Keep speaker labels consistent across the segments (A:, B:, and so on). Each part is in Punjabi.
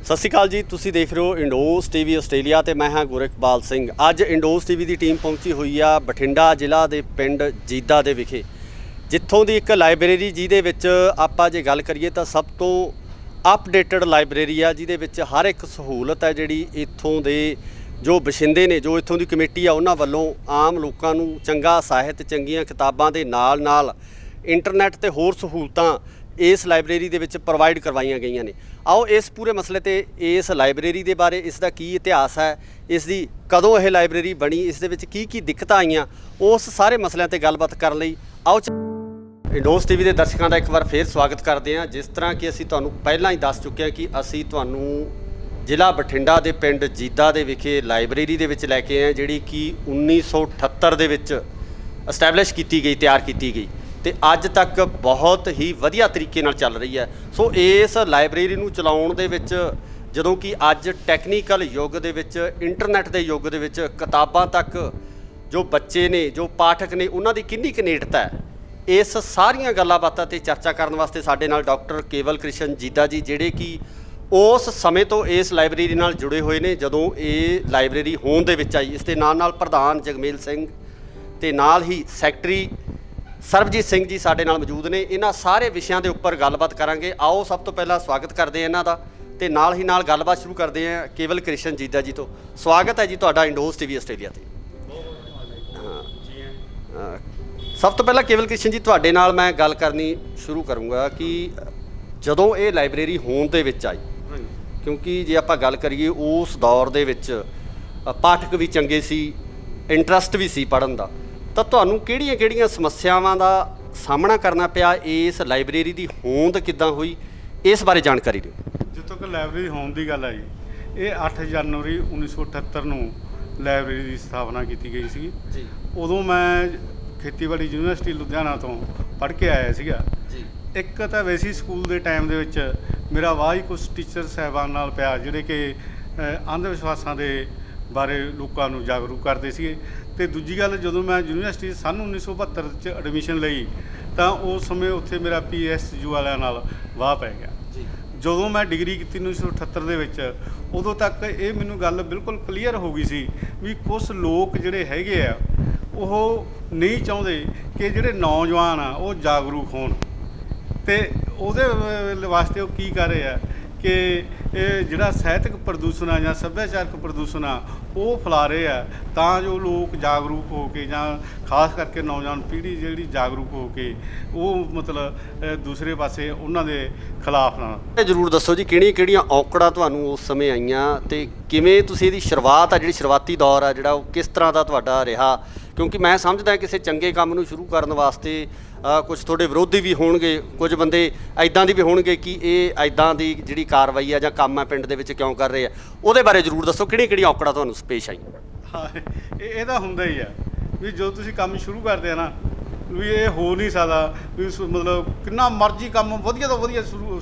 A: ਸਤਿ ਸ਼੍ਰੀ ਅਕਾਲ ਜੀ। ਤੁਸੀਂ ਦੇਖ ਰਹੇ ਹੋ ਇੰਡੋਜ਼ ਟੀਵੀ ਆਸਟ੍ਰੇਲੀਆ ਤੇ ਮੈਂ ਹਾਂ ਗੁਰਕਬਾਲ ਸਿੰਘ। ਅੱਜ ਇੰਡੋਜ਼ ਟੀਵੀ ਦੀ ਟੀਮ ਪਹੁੰਚੀ ਹੋਈ ਆ ਬਠਿੰਡਾ ਜ਼ਿਲ੍ਹਾ ਦੇ ਪਿੰਡ ਜੀਦਾ ਦੇ ਵਿਖੇ, ਜਿੱਥੋਂ ਦੀ ਇੱਕ ਲਾਇਬ੍ਰੇਰੀ ਜਿਹਦੇ ਵਿੱਚ ਆਪਾਂ ਜੇ ਗੱਲ ਕਰੀਏ ਤਾਂ ਸਭ ਤੋਂ ਅਪਡੇਟਡ ਲਾਇਬ੍ਰੇਰੀ ਆ, ਜਿਹਦੇ ਵਿੱਚ ਹਰ ਇੱਕ ਸਹੂਲਤ ਹੈ ਜਿਹੜੀ ਇੱਥੋਂ ਦੇ ਜੋ ਬਸ਼ਿੰਦੇ ਨੇ, ਜੋ ਇੱਥੋਂ ਦੀ ਕਮੇਟੀ ਆ, ਉਹਨਾਂ ਵੱਲੋਂ ਆਮ ਲੋਕਾਂ ਨੂੰ ਚੰਗਾ ਸਾਹਿਤ, ਚੰਗੀਆਂ ਕਿਤਾਬਾਂ ਦੇ ਨਾਲ ਨਾਲ ਇੰਟਰਨੈਟ ਤੇ ਹੋਰ ਸਹੂਲਤਾਂ ਇਸ ਲਾਇਬ੍ਰੇਰੀ ਦੇ ਵਿੱਚ ਪ੍ਰੋਵਾਈਡ ਕਰਵਾਈਆਂ ਗਈਆਂ ਨੇ। ਆਓ ਇਸ ਪੂਰੇ ਮਸਲੇ ਤੇ, ਇਸ ਲਾਇਬ੍ਰੇਰੀ ਦੇ ਬਾਰੇ, ਇਸ ਦਾ ਕੀ ਇਤਿਹਾਸ ਹੈ, ਇਸ ਦੀ ਕਦੋਂ ਇਹ ਲਾਇਬ੍ਰੇਰੀ ਬਣੀ, ਇਸ ਦੇ ਵਿੱਚ ਕੀ ਦਿੱਕਤਾਂ ਆਈਆਂ, ਉਸ ਸਾਰੇ ਮਸਲਿਆਂ ਤੇ ਗੱਲਬਾਤ ਕਰਨ ਲਈ ਆਓ ਇੰਡੋਜ਼ ਟੀਵੀ ਦੇ ਦਰਸ਼ਕਾਂ ਦਾ ਇੱਕ ਵਾਰ ਫੇਰ ਸਵਾਗਤ ਕਰਦੇ ਹਾਂ। ਜਿਸ ਤਰ੍ਹਾਂ ਕਿ ਅਸੀਂ ਤੁਹਾਨੂੰ ਪਹਿਲਾਂ ਹੀ ਦੱਸ ਚੁੱਕੇ ਹਾਂ ਕਿ ਅਸੀਂ ਤੁਹਾਨੂੰ ਜ਼ਿਲ੍ਹਾ ਬਠਿੰਡਾ ਦੇ ਪਿੰਡ ਜੀਦਾ ਦੇ ਵਿਖੇ ਲਾਇਬ੍ਰੇਰੀ ਦੇ ਵਿੱਚ ਲੈ ਕੇ ਆਏ, ਜਿਹੜੀ ਕਿ 1978 ਦੇ ਵਿੱਚ ਐਸਟੈਬਲਿਸ਼ ਕੀਤੀ ਗਈ, ਤਿਆਰ ਕੀਤੀ ਗਈ ਤੇ ਅੱਜ ਤੱਕ ਬਹੁਤ ਹੀ ਵਧੀਆ ਤਰੀਕੇ ਨਾਲ ਚੱਲ ਰਹੀ ਹੈ। ਸੋ ਇਸ ਲਾਇਬ੍ਰੇਰੀ ਨੂੰ ਚਲਾਉਣ ਦੇ ਵਿੱਚ, ਜਦੋਂ ਕਿ ਅੱਜ ਟੈਕਨੀਕਲ ਯੁੱਗ ਦੇ ਵਿੱਚ, ਇੰਟਰਨੈਟ ਦੇ ਯੁੱਗ ਦੇ ਵਿੱਚ ਕਿਤਾਬਾਂ ਤੱਕ ਜੋ ਬੱਚੇ ਨੇ, ਜੋ ਪਾਠਕ ਨੇ, ਉਹਨਾਂ ਦੀ ਕਿੰਨੀ ਕੁ ਨੇੜਤਾ ਹੈ, ਇਸ ਸਾਰੀਆਂ ਗੱਲਾਂ ਬਾਤਾਂ 'ਤੇ ਚਰਚਾ ਕਰਨ ਵਾਸਤੇ ਸਾਡੇ ਨਾਲ ਡਾਕਟਰ ਕੇਵਲ ਕ੍ਰਿਸ਼ਨ ਜੀਦਾ ਜੀ, ਜਿਹੜੇ ਕਿ ਉਸ ਸਮੇਂ ਤੋਂ ਇਸ ਲਾਇਬ੍ਰੇਰੀ ਨਾਲ ਜੁੜੇ ਹੋਏ ਨੇ ਜਦੋਂ ਇਹ ਲਾਇਬ੍ਰੇਰੀ ਹੋਂਦ ਦੇ ਵਿੱਚ ਆਈ। ਇਸ ਦੇ ਨਾਲ ਪ੍ਰਧਾਨ ਜਗਮੇਲ ਸਿੰਘ ਤੇ ਨਾਲ ਹੀ ਸੈਕਟਰੀ ਸਰਬਜੀਤ ਸਿੰਘ ਜੀ ਸਾਡੇ ਨਾਲ ਮੌਜੂਦ ਨੇ। ਇਹਨਾਂ ਸਾਰੇ ਵਿਸ਼ਿਆਂ ਦੇ ਉੱਪਰ ਗੱਲਬਾਤ ਕਰਾਂਗੇ। ਆਓ ਸਭ ਤੋਂ ਪਹਿਲਾਂ ਸਵਾਗਤ ਕਰਦੇ ਹਾਂ ਇਹਨਾਂ ਦਾ, ਤੇ ਨਾਲ ਹੀ ਨਾਲ ਗੱਲਬਾਤ ਸ਼ੁਰੂ ਕਰਦੇ ਹਾਂ ਕੇਵਲ ਕ੍ਰਿਸ਼ਨ ਜੀਦਾ ਜੀ ਤੋਂ। ਸਵਾਗਤ ਹੈ ਜੀ ਤੁਹਾਡਾ ਇੰਡੋਜ਼ ਟੀਵੀ ਆਸਟ੍ਰੇਲੀਆ 'ਤੇ। ਸਭ ਤੋਂ ਪਹਿਲਾਂ ਕੇਵਲ ਕ੍ਰਿਸ਼ਨ ਜੀ, ਤੁਹਾਡੇ ਨਾਲ ਮੈਂ ਗੱਲ ਕਰਨੀ ਸ਼ੁਰੂ ਕਰੂੰਗਾ ਕਿ ਜਦੋਂ ਇਹ ਲਾਇਬ੍ਰੇਰੀ ਹੋਂਦ ਦੇ ਵਿੱਚ ਆਈ, ਕਿਉਂਕਿ ਜੇ ਆਪਾਂ ਗੱਲ ਕਰੀਏ ਉਸ ਦੌਰ ਦੇ ਵਿੱਚ ਪਾਠਕ ਵੀ ਚੰਗੇ ਸੀ, ਇੰਟਰਸਟ ਵੀ ਸੀ ਪੜ੍ਹਨ ਦਾ, ਤਾਂ ਤੁਹਾਨੂੰ ਕਿਹੜੀਆਂ ਸਮੱਸਿਆਵਾਂ ਦਾ ਸਾਹਮਣਾ ਕਰਨਾ ਪਿਆ? ਇਸ ਲਾਇਬ੍ਰੇਰੀ ਦੀ ਹੋਂਦ ਕਿੱਦਾਂ ਹੋਈ, ਇਸ ਬਾਰੇ ਜਾਣਕਾਰੀ ਦਿਓ।
B: ਜਿੱਥੋਂ ਕਿ ਲਾਇਬ੍ਰੇਰੀ ਹੋਂਦ ਦੀ ਗੱਲ ਆਈ, ਇਹ 8 ਜਨਵਰੀ 1978 ਨੂੰ ਲਾਇਬ੍ਰੇਰੀ ਦੀ ਸਥਾਪਨਾ ਕੀਤੀ ਗਈ ਸੀ ਜੀ। ਉਦੋਂ ਮੈਂ ਖੇਤੀਬਾੜੀ ਯੂਨੀਵਰਸਿਟੀ ਲੁਧਿਆਣਾ ਤੋਂ ਪੜ੍ਹ ਕੇ ਆਇਆ ਸੀਗਾ ਜੀ। ਇੱਕ ਤਾਂ ਵੈਸੀ ਸਕੂਲ ਦੇ ਟਾਈਮ ਦੇ ਵਿੱਚ ਮੇਰਾ ਵਾਹ ਹੀ ਕੁਝ ਟੀਚਰ ਸਾਹਿਬਾਨ ਨਾਲ ਪਿਆ, ਜਿਹੜੇ ਕਿ ਅੰਧ ਵਿਸ਼ਵਾਸਾਂ ਦੇ ਬਾਰੇ ਲੋਕਾਂ ਨੂੰ ਜਾਗਰੂਕ ਕਰਦੇ ਸੀਗੇ। ਅਤੇ ਦੂਜੀ ਗੱਲ, ਜਦੋਂ ਮੈਂ ਯੂਨੀਵਰਸਿਟੀ ਸੰਨ 1972 'ਚ ਐਡਮਿਸ਼ਨ ਲਈ ਤਾਂ ਉਸ ਸਮੇਂ ਉੱਥੇ ਮੇਰਾ PSU ਵਾਲਿਆਂ ਨਾਲ ਵਾਹ ਪੈ ਗਿਆ ਜੀ। ਜਦੋਂ ਮੈਂ ਡਿਗਰੀ ਕੀਤੀ 1978 ਦੇ ਵਿੱਚ, ਉਦੋਂ ਤੱਕ ਇਹ ਮੈਨੂੰ ਗੱਲ ਬਿਲਕੁਲ ਕਲੀਅਰ ਹੋ ਗਈ ਸੀ ਵੀ ਕੁਛ ਲੋਕ ਜਿਹੜੇ ਹੈਗੇ ਆ, ਉਹ ਨਹੀਂ ਚਾਹੁੰਦੇ ਕਿ ਜਿਹੜੇ ਨੌਜਵਾਨ ਆ ਉਹ ਜਾਗਰੂਕ ਹੋਣ, ਅਤੇ ਉਹਦੇ ਵਾਸਤੇ ਉਹ ਕੀ ਕਰ ਰਹੇ ਆ ਕਿ ਇਹ ਜਿਹੜਾ ਸਾਹਿਤਕ ਪ੍ਰਦੂਸ਼ਣ ਆ ਜਾਂ ਸੱਭਿਆਚਾਰਕ ਪ੍ਰਦੂਸ਼ਣ ਆ, ਉਹ ਫੈਲਾ ਰਹੇ ਆ, ਤਾਂ ਜੋ ਲੋਕ ਜਾਗਰੂਕ ਹੋ ਕੇ, ਜਾਂ ਖਾਸ ਕਰਕੇ ਨੌਜਵਾਨ ਪੀੜ੍ਹੀ ਜਿਹੜੀ ਜਾਗਰੂਕ ਹੋ ਕੇ ਉਹ ਮਤਲਬ ਦੂਸਰੇ ਪਾਸੇ ਉਹਨਾਂ ਦੇ ਖਿਲਾਫ ਨਾ।
A: ਇਹ ਜ਼ਰੂਰ ਦੱਸੋ ਜੀ, ਕਿਹੜੀਆਂ ਔਕੜਾਂ ਤੁਹਾਨੂੰ ਉਸ ਸਮੇਂ ਆਈਆਂ ਅਤੇ ਕਿਵੇਂ ਤੁਸੀਂ ਇਹਦੀ ਸ਼ੁਰੂਆਤ ਆ, ਜਿਹੜੀ ਸ਼ੁਰੂਆਤੀ ਦੌਰ ਆ ਜਿਹੜਾ, ਉਹ ਕਿਸ ਤਰ੍ਹਾਂ ਦਾ ਤੁਹਾਡਾ ਰਿਹਾ? ਕਿਉਂਕਿ ਮੈਂ ਸਮਝਦਾ ਕਿਸੇ ਚੰਗੇ ਕੰਮ ਨੂੰ ਸ਼ੁਰੂ ਕਰਨ ਵਾਸਤੇ ਕੁਝ ਤੁਹਾਡੇ ਵਿਰੋਧੀ ਵੀ ਹੋਣਗੇ, ਕੁਝ ਬੰਦੇ ਇੱਦਾਂ ਦੀ ਵੀ ਹੋਣਗੇ ਕਿ ਇਹ ਇੱਦਾਂ ਦੀ ਜਿਹੜੀ ਕਾਰਵਾਈ ਆ ਜਾਂ ਕੰਮ ਆ ਪਿੰਡ ਦੇ ਵਿੱਚ ਕਿਉਂ ਕਰ ਰਹੇ ਆ, ਉਹਦੇ ਬਾਰੇ ਜ਼ਰੂਰ ਦੱਸੋ। ਕਿਹੜੀਆਂ ਔਕੜਾਂ ਤੁਹਾਨੂੰ ਪੇਸ਼ ਆਈਆਂ?
B: ਹਾਂ, ਇਹ ਤਾਂ ਹੁੰਦਾ ਹੀ ਆ ਵੀ ਜਦੋਂ ਤੁਸੀਂ ਕੰਮ ਸ਼ੁਰੂ ਕਰਦੇ ਆ ਨਾ, ਵੀ ਇਹ ਹੋ ਨਹੀਂ ਸਕਦਾ ਵੀ ਮਤਲਬ ਕਿੰਨਾ ਮਰਜ਼ੀ ਕੰਮ ਵਧੀਆ ਤੋਂ ਵਧੀਆ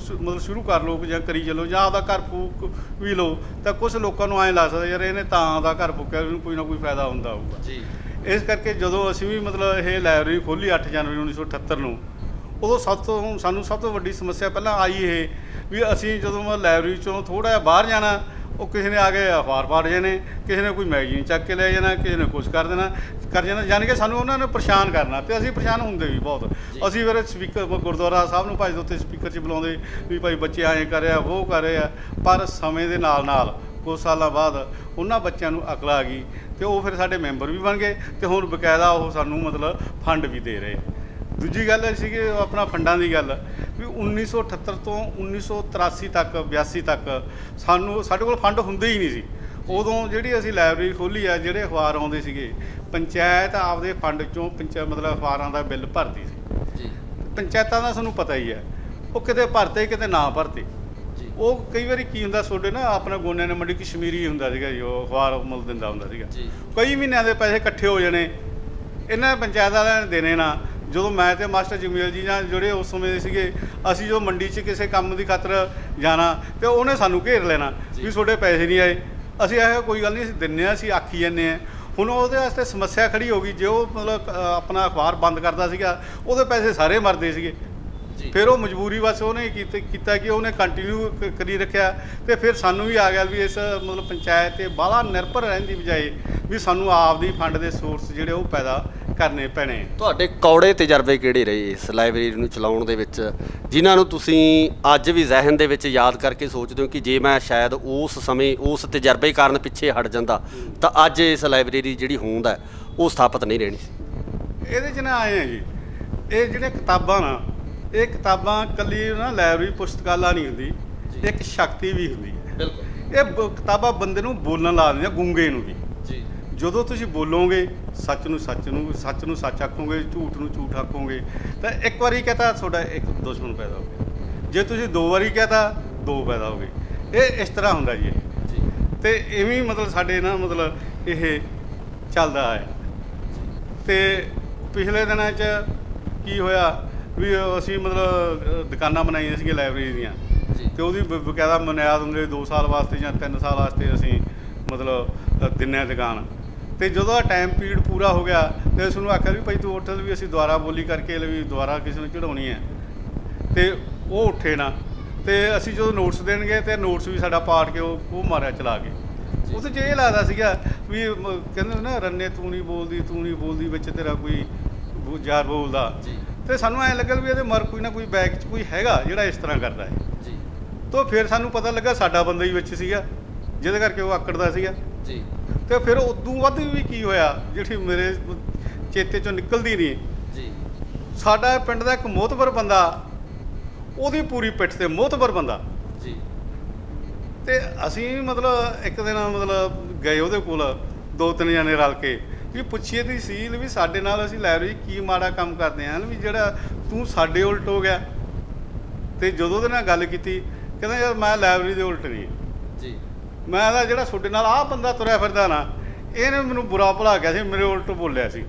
B: ਸ਼ੁਰੂ ਕਰ ਲਓ ਜਾਂ ਕਰੀ ਚੱਲੋ, ਜਾਂ ਆਪਦਾ ਘਰ ਫੂਕ ਵੀ ਲਓ, ਤਾਂ ਕੁਛ ਲੋਕਾਂ ਨੂੰ ਐਂ ਲੱਗ ਸਕਦਾ ਯਾਰ ਇਹਨੇ ਤਾਂ ਆਪਦਾ ਘਰ ਫੂਕਿਆ, ਇਹਨੂੰ ਕੋਈ ਨਾ ਕੋਈ ਫਾਇਦਾ ਹੁੰਦਾ ਹੋਊਗਾ ਜੀ। ਇਸ ਕਰਕੇ ਜਦੋਂ ਅਸੀਂ ਵੀ ਮਤਲਬ ਇਹ ਲਾਇਬ੍ਰੇਰੀ ਖੋਲ੍ਹੀ 8 ਜਨਵਰੀ 1978 ਨੂੰ, ਉਦੋਂ ਸਾਨੂੰ ਸਭ ਤੋਂ ਵੱਡੀ ਸਮੱਸਿਆ ਪਹਿਲਾਂ ਆਈ ਇਹ ਵੀ ਅਸੀਂ ਜਦੋਂ ਲਾਇਬ੍ਰੇਰੀ 'ਚੋਂ ਥੋੜ੍ਹਾ ਜਿਹਾ ਬਾਹਰ ਜਾਣਾ, ਉਹ ਕਿਸੇ ਨੇ ਆ ਕੇ ਅਖਬਾਰ ਪਾੜ ਜਾਣੇ, ਕਿਸੇ ਨੇ ਕੋਈ ਮੈਗਜ਼ੀਨ ਚੱਕ ਕੇ ਲੈ ਜਾਣਾ, ਕਿਸੇ ਨੇ ਕੁਛ ਕਰ ਜਾਣਾ, ਯਾਨੀ ਕਿ ਸਾਨੂੰ ਉਹਨਾਂ ਨੇ ਪਰੇਸ਼ਾਨ ਕਰਨਾ, ਅਤੇ ਅਸੀਂ ਪਰੇਸ਼ਾਨ ਹੁੰਦੇ ਵੀ ਬਹੁਤ। ਅਸੀਂ ਫਿਰ ਸਪੀਕਰ ਗੁਰਦੁਆਰਾ ਸਾਹਿਬ ਨੂੰ ਭੱਜਦੇ ਉੱਤੇ ਸਪੀਕਰ 'ਚ ਬੁਲਾਉਂਦੇ ਵੀ ਭਾਈ ਬੱਚੇ ਐਂ ਕਰ ਰਿਹਾ, ਉਹ ਕਰ ਰਹੇ ਆ। ਪਰ ਸਮੇਂ ਦੇ ਨਾਲ ਕੁਝ ਸਾਲਾਂ ਬਾਅਦ ਉਹਨਾਂ ਬੱਚਿਆਂ ਨੂੰ ਅਕਲ ਆ ਗਈ ਅਤੇ ਉਹ ਫਿਰ ਸਾਡੇ ਮੈਂਬਰ ਵੀ ਬਣ ਗਏ, ਅਤੇ ਹੁਣ ਬਕਾਇਦਾ ਉਹ ਸਾਨੂੰ ਮਤਲਬ ਫੰਡ ਵੀ ਦੇ ਰਹੇ। ਦੂਜੀ ਗੱਲ ਸੀਗੀ ਆਪਣਾ ਫੰਡਾਂ ਦੀ ਗੱਲ, ਵੀ 1978 ਤੋਂ 1983 ਤੱਕ 82 ਤੱਕ ਸਾਡੇ ਕੋਲ ਫੰਡ ਹੁੰਦੇ ਹੀ ਨਹੀਂ ਸੀ। ਉਦੋਂ ਜਿਹੜੀ ਅਸੀਂ ਲਾਇਬ੍ਰੇਰੀ ਖੋਲ੍ਹੀ ਆ, ਜਿਹੜੇ ਅਖਬਾਰ ਆਉਂਦੇ ਸੀਗੇ, ਪੰਚਾਇਤ ਆਪਦੇ ਫੰਡ 'ਚੋਂ ਮਤਲਬ ਅਖਬਾਰਾਂ ਦਾ ਬਿੱਲ ਭਰਦੀ ਸੀ ਜੀ। ਪੰਚਾਇਤਾਂ ਦਾ ਸਾਨੂੰ ਪਤਾ ਹੀ ਹੈ, ਉਹ ਕਿਤੇ ਭਰਤੇ ਕਿਤੇ ਨਾ ਭਰਤੇ। ਉਹ ਕਈ ਵਾਰੀ ਕੀ ਹੁੰਦਾ, ਤੁਹਾਡੇ ਨਾ ਆਪਣਾ ਗੋਨਿਆਂ ਨੇ ਮੰਡੀ ਕਸ਼ਮੀਰੀ ਹੁੰਦਾ ਸੀਗਾ ਜੀ, ਉਹ ਅਖਬਾਰ ਮੁੱਲ ਦਿੰਦਾ ਹੁੰਦਾ ਸੀਗਾ, ਕਈ ਮਹੀਨਿਆਂ ਦੇ ਪੈਸੇ ਇਕੱਠੇ ਹੋ ਜਾਣੇ, ਇਹਨਾਂ ਪੰਚਾਇਤ ਵਾਲਿਆਂ ਨੇ ਦੇਣੇ ਨਾ। ਜਦੋਂ ਮੈਂ ਅਤੇ ਮਾਸਟਰ ਜਗਮੇਲ ਜੀ ਜਾਂ ਜਿਹੜੇ ਉਸ ਸਮੇਂ ਦੇ ਸੀਗੇ, ਅਸੀਂ ਜੋ ਮੰਡੀ 'ਚ ਕਿਸੇ ਕੰਮ ਦੀ ਖਾਤਰ ਜਾਣਾ, ਅਤੇ ਉਹਨੇ ਸਾਨੂੰ ਘੇਰ ਲੈਣਾ ਵੀ ਤੁਹਾਡੇ ਪੈਸੇ ਨਹੀਂ ਆਏ। ਅਸੀਂ ਇਹ ਕੋਈ ਗੱਲ ਨਹੀਂ, ਅਸੀਂ ਦਿੰਦੇ ਹਾਂ, ਅਸੀਂ ਆਖੀ ਜਾਂਦੇ ਹਾਂ। ਹੁਣ ਉਹਦੇ ਵਾਸਤੇ ਸਮੱਸਿਆ ਖੜੀ ਹੋ ਗਈ, ਜੇ ਉਹ ਮਤਲਬ ਆਪਣਾ ਅਖਬਾਰ ਬੰਦ ਕਰਦਾ ਸੀਗਾ, ਉਹਦੇ ਪੈਸੇ ਸਾਰੇ ਮਰਦੇ ਸੀਗੇ। ਫਿਰ ਉਹ ਮਜਬੂਰੀ ਬਸ ਉਹਨੇ ਕੀਤਾ ਕਿ ਉਹਨੇ ਕੰਟੀਨਿਊ ਕਰੀ ਰੱਖਿਆ। ਤੇ ਫਿਰ ਸਾਨੂੰ ਵੀ ਆ ਗਿਆ ਵੀ ਇਸ ਮਤਲਬ ਪੰਚਾਇਤ ਤੇ ਬਾਹਲਾ ਨਿਰਭਰ ਰਹਿਣ ਦੀ ਬਜਾਏ ਵੀ ਸਾਨੂੰ ਆਪਦੀ ਫੰਡ ਦੇ ਸੋਰਸ ਜਿਹੜੇ ਉਹ ਪੈਦਾ ਕਰਨੇ ਪੈਣੇ।
A: ਤੁਹਾਡੇ ਕੌੜੇ ਤਜਰਬੇ ਕਿਹੜੇ ਰਹੇ ਇਸ ਲਾਇਬ੍ਰੇਰੀ ਨੂੰ ਚਲਾਉਣ ਦੇ ਵਿੱਚ, ਜਿਨ੍ਹਾਂ ਨੂੰ ਤੁਸੀਂ ਅੱਜ ਵੀ ਜ਼ਿਹਨ ਦੇ ਵਿੱਚ ਯਾਦ ਕਰਕੇ ਸੋਚਦੇ ਹੋ ਕਿ ਜੇ ਮੈਂ ਸ਼ਾਇਦ ਉਸ ਸਮੇਂ ਉਸ ਤਜਰਬੇ ਕਾਰਨ ਪਿੱਛੇ ਹਟ ਜਾਂਦਾ ਤਾਂ ਅੱਜ ਇਸ ਲਾਇਬ੍ਰੇਰੀ ਜਿਹੜੀ ਹੋਂਦ ਹੈ ਉਹ ਸਥਾਪਿਤ ਨਹੀਂ ਰਹਿਣੀ ਸੀ?
B: ਇਹਦੇ 'ਚ ਨਾ ਆਏ ਆ ਜੀ, ਇਹ ਜਿਹੜੇ ਕਿਤਾਬਾਂ ਨਾ, ਇਹ ਕਿਤਾਬਾਂ ਇਕੱਲੀ ਨਾ ਲਾਇਬ੍ਰੇਰੀ ਪੁਸਤਕਾਲਾ ਨਹੀਂ ਹੁੰਦੀ, ਇੱਕ ਸ਼ਕਤੀ ਵੀ ਹੁੰਦੀ ਹੈ।
A: ਬਿਲਕੁਲ।
B: ਇਹ ਕਿਤਾਬਾਂ ਬੰਦੇ ਨੂੰ ਬੋਲਣ ਲਾ ਦਿੰਦੀਆਂ, ਗੂੰਗੇ ਨੂੰ ਵੀ।
A: ਜੀ।
B: ਜਦੋਂ ਤੁਸੀਂ ਬੋਲੋਗੇ ਸੱਚ ਨੂੰ ਸੱਚ ਆਖੋਗੇ, ਝੂਠ ਨੂੰ ਝੂਠ ਆਖੋਗੇ, ਤਾਂ ਇੱਕ ਵਾਰੀ ਕਹਤਾ ਤੁਹਾਡਾ ਇੱਕ ਦੁਸ਼ਮਣ ਪੈਦਾ ਹੋ ਗਿਆ। ਜੇ ਤੁਸੀਂ ਦੋ ਵਾਰੀ ਕਹਤਾ ਦੋ ਪੈਦਾ ਹੋ ਗਏ। ਇਹ ਇਸ ਤਰ੍ਹਾਂ ਹੁੰਦਾ ਜੀ ਇਹ। ਤੇ ਇਵੇਂ ਮਤਲਬ ਸਾਡੇ ਨਾ ਮਤਲਬ ਇਹ ਚੱਲਦਾ ਆਇਆ। ਤੇ ਪਿਛਲੇ ਦਿਨਾਂ 'ਚ ਕੀ ਹੋਇਆ ਵੀ ਅਸੀਂ ਮਤਲਬ ਦੁਕਾਨਾਂ ਬਣਾਈਆਂ ਸੀਗੀਆਂ ਲਾਇਬ੍ਰੇਰੀ ਦੀਆਂ, ਤੇ ਉਹਦੀ ਬਕਾਇਦਾ ਬੁਨਿਆਦ ਹੁੰਦੇ 2 ਸਾਲ ਵਾਸਤੇ ਜਾਂ 3 ਸਾਲ ਵਾਸਤੇ ਅਸੀਂ ਮਤਲਬ ਦਿੰਨੇ ਦੁਕਾਨ। ਤੇ ਜਦੋਂ ਟਾਈਮ ਪੀਰੀਅਡ ਪੂਰਾ ਹੋ ਗਿਆ ਤੇ ਉਸ ਨੂੰ ਆਖਿਆ ਵੀ ਭਾਈ ਤੂੰ ਉੱਠ ਵੀ ਅਸੀਂ ਦੁਬਾਰਾ ਬੋਲੀ ਕਰਕੇ ਵੀ ਦੁਬਾਰਾ ਕਿਸੇ ਨੂੰ ਚੜਾਉਣੀ ਹੈ। ਤੇ ਉਹ ਉੱਠੇ ਨਾ, ਤੇ ਅਸੀਂ ਜਦੋਂ ਨੋਟਸ ਦੇਣਗੇ ਤੇ ਨੋਟਸ ਵੀ ਸਾਡਾ ਪਾੜ ਕੇ ਉਹ ਮਾਰਿਆ ਚਲਾ ਕੇ। ਉਹਦੇ 'ਚ ਇਹ ਲੱਗਦਾ ਸੀਗਾ ਵੀ ਕਹਿੰਦੇ ਨਾ ਰੰਨੇ ਤੂੰ ਨਹੀਂ ਬੋਲਦੀ ਵਿੱਚ ਤੇਰਾ ਕੋਈ ਯਾਰ ਬੋਲਦਾ। ਤੇ ਸਾਨੂੰ ਐਂ ਲੱਗਾ ਵੀ ਇਹਦੇ ਮਰ ਕੋਈ ਨਾ ਕੋਈ ਬੈਕ 'ਚ ਕੋਈ ਹੈਗਾ ਜਿਹੜਾ ਇਸ ਤਰ੍ਹਾਂ ਕਰਦਾ ਹੈ। ਤਾਂ ਫਿਰ ਸਾਨੂੰ ਪਤਾ ਲੱਗਾ ਸਾਡਾ ਬੰਦਾ ਹੀ ਵਿੱਚ ਸੀਗਾ ਜਿਹਦੇ ਕਰਕੇ ਉਹ ਆਕੜਦਾ ਸੀਗਾ। ਤੇ ਫਿਰ ਉਦੋਂ ਵੱਧ ਵੀ ਕੀ ਹੋਇਆ ਜਿਹੜੀ ਮੇਰੇ ਚੇਤੇ 'ਚੋਂ ਨਿਕਲਦੀ ਨਹੀਂ। ਸਾਡਾ ਪਿੰਡ ਦਾ ਇੱਕ ਮੋਹਤਬਰ ਬੰਦਾ, ਉਹਦੀ ਪੂਰੀ ਪਿੱਠ ਤੇ ਮੋਹਤਬਰ ਬੰਦਾ। ਤੇ ਅਸੀਂ ਮਤਲਬ ਇੱਕ ਦਿਨ ਮਤਲਬ ਗਏ ਉਹਦੇ ਕੋਲ 2-3 ਜਣੇ ਰਲ ਕੇ ਵੀ ਪੁੱਛੀਏ ਦੀ ਸੀ ਵੀ ਸਾਡੇ ਨਾਲ ਅਸੀਂ ਲਾਇਬ੍ਰੇਰੀ ਕੀ ਮਾੜਾ ਕੰਮ ਕਰਦੇ ਹਾਂ ਵੀ ਜਿਹੜਾ ਤੂੰ ਸਾਡੇ ਉਲਟ ਹੋ ਗਿਆ। ਤੇ ਜਦੋਂ ਉਹਦੇ ਨਾਲ ਗੱਲ ਕੀਤੀ ਕਹਿੰਦਾ ਯਾਰ ਮੈਂ ਲਾਇਬ੍ਰੇਰੀ ਦੇ ਉਲਟ ਨਹੀਂ ਮੈਂ ਤਾਂ ਜਿਹੜਾ ਤੁਹਾਡੇ ਨਾਲ ਆਹ ਬੰਦਾ ਤੁਰਿਆ ਫਿਰਦਾ ਨਾ ਇਹਨੇ ਮੈਨੂੰ ਬੁਰਾ ਭਲਾ ਕਿਹਾ ਸੀ, ਮੇਰੇ ਉਲਟ ਬੋਲਿਆ ਸੀ।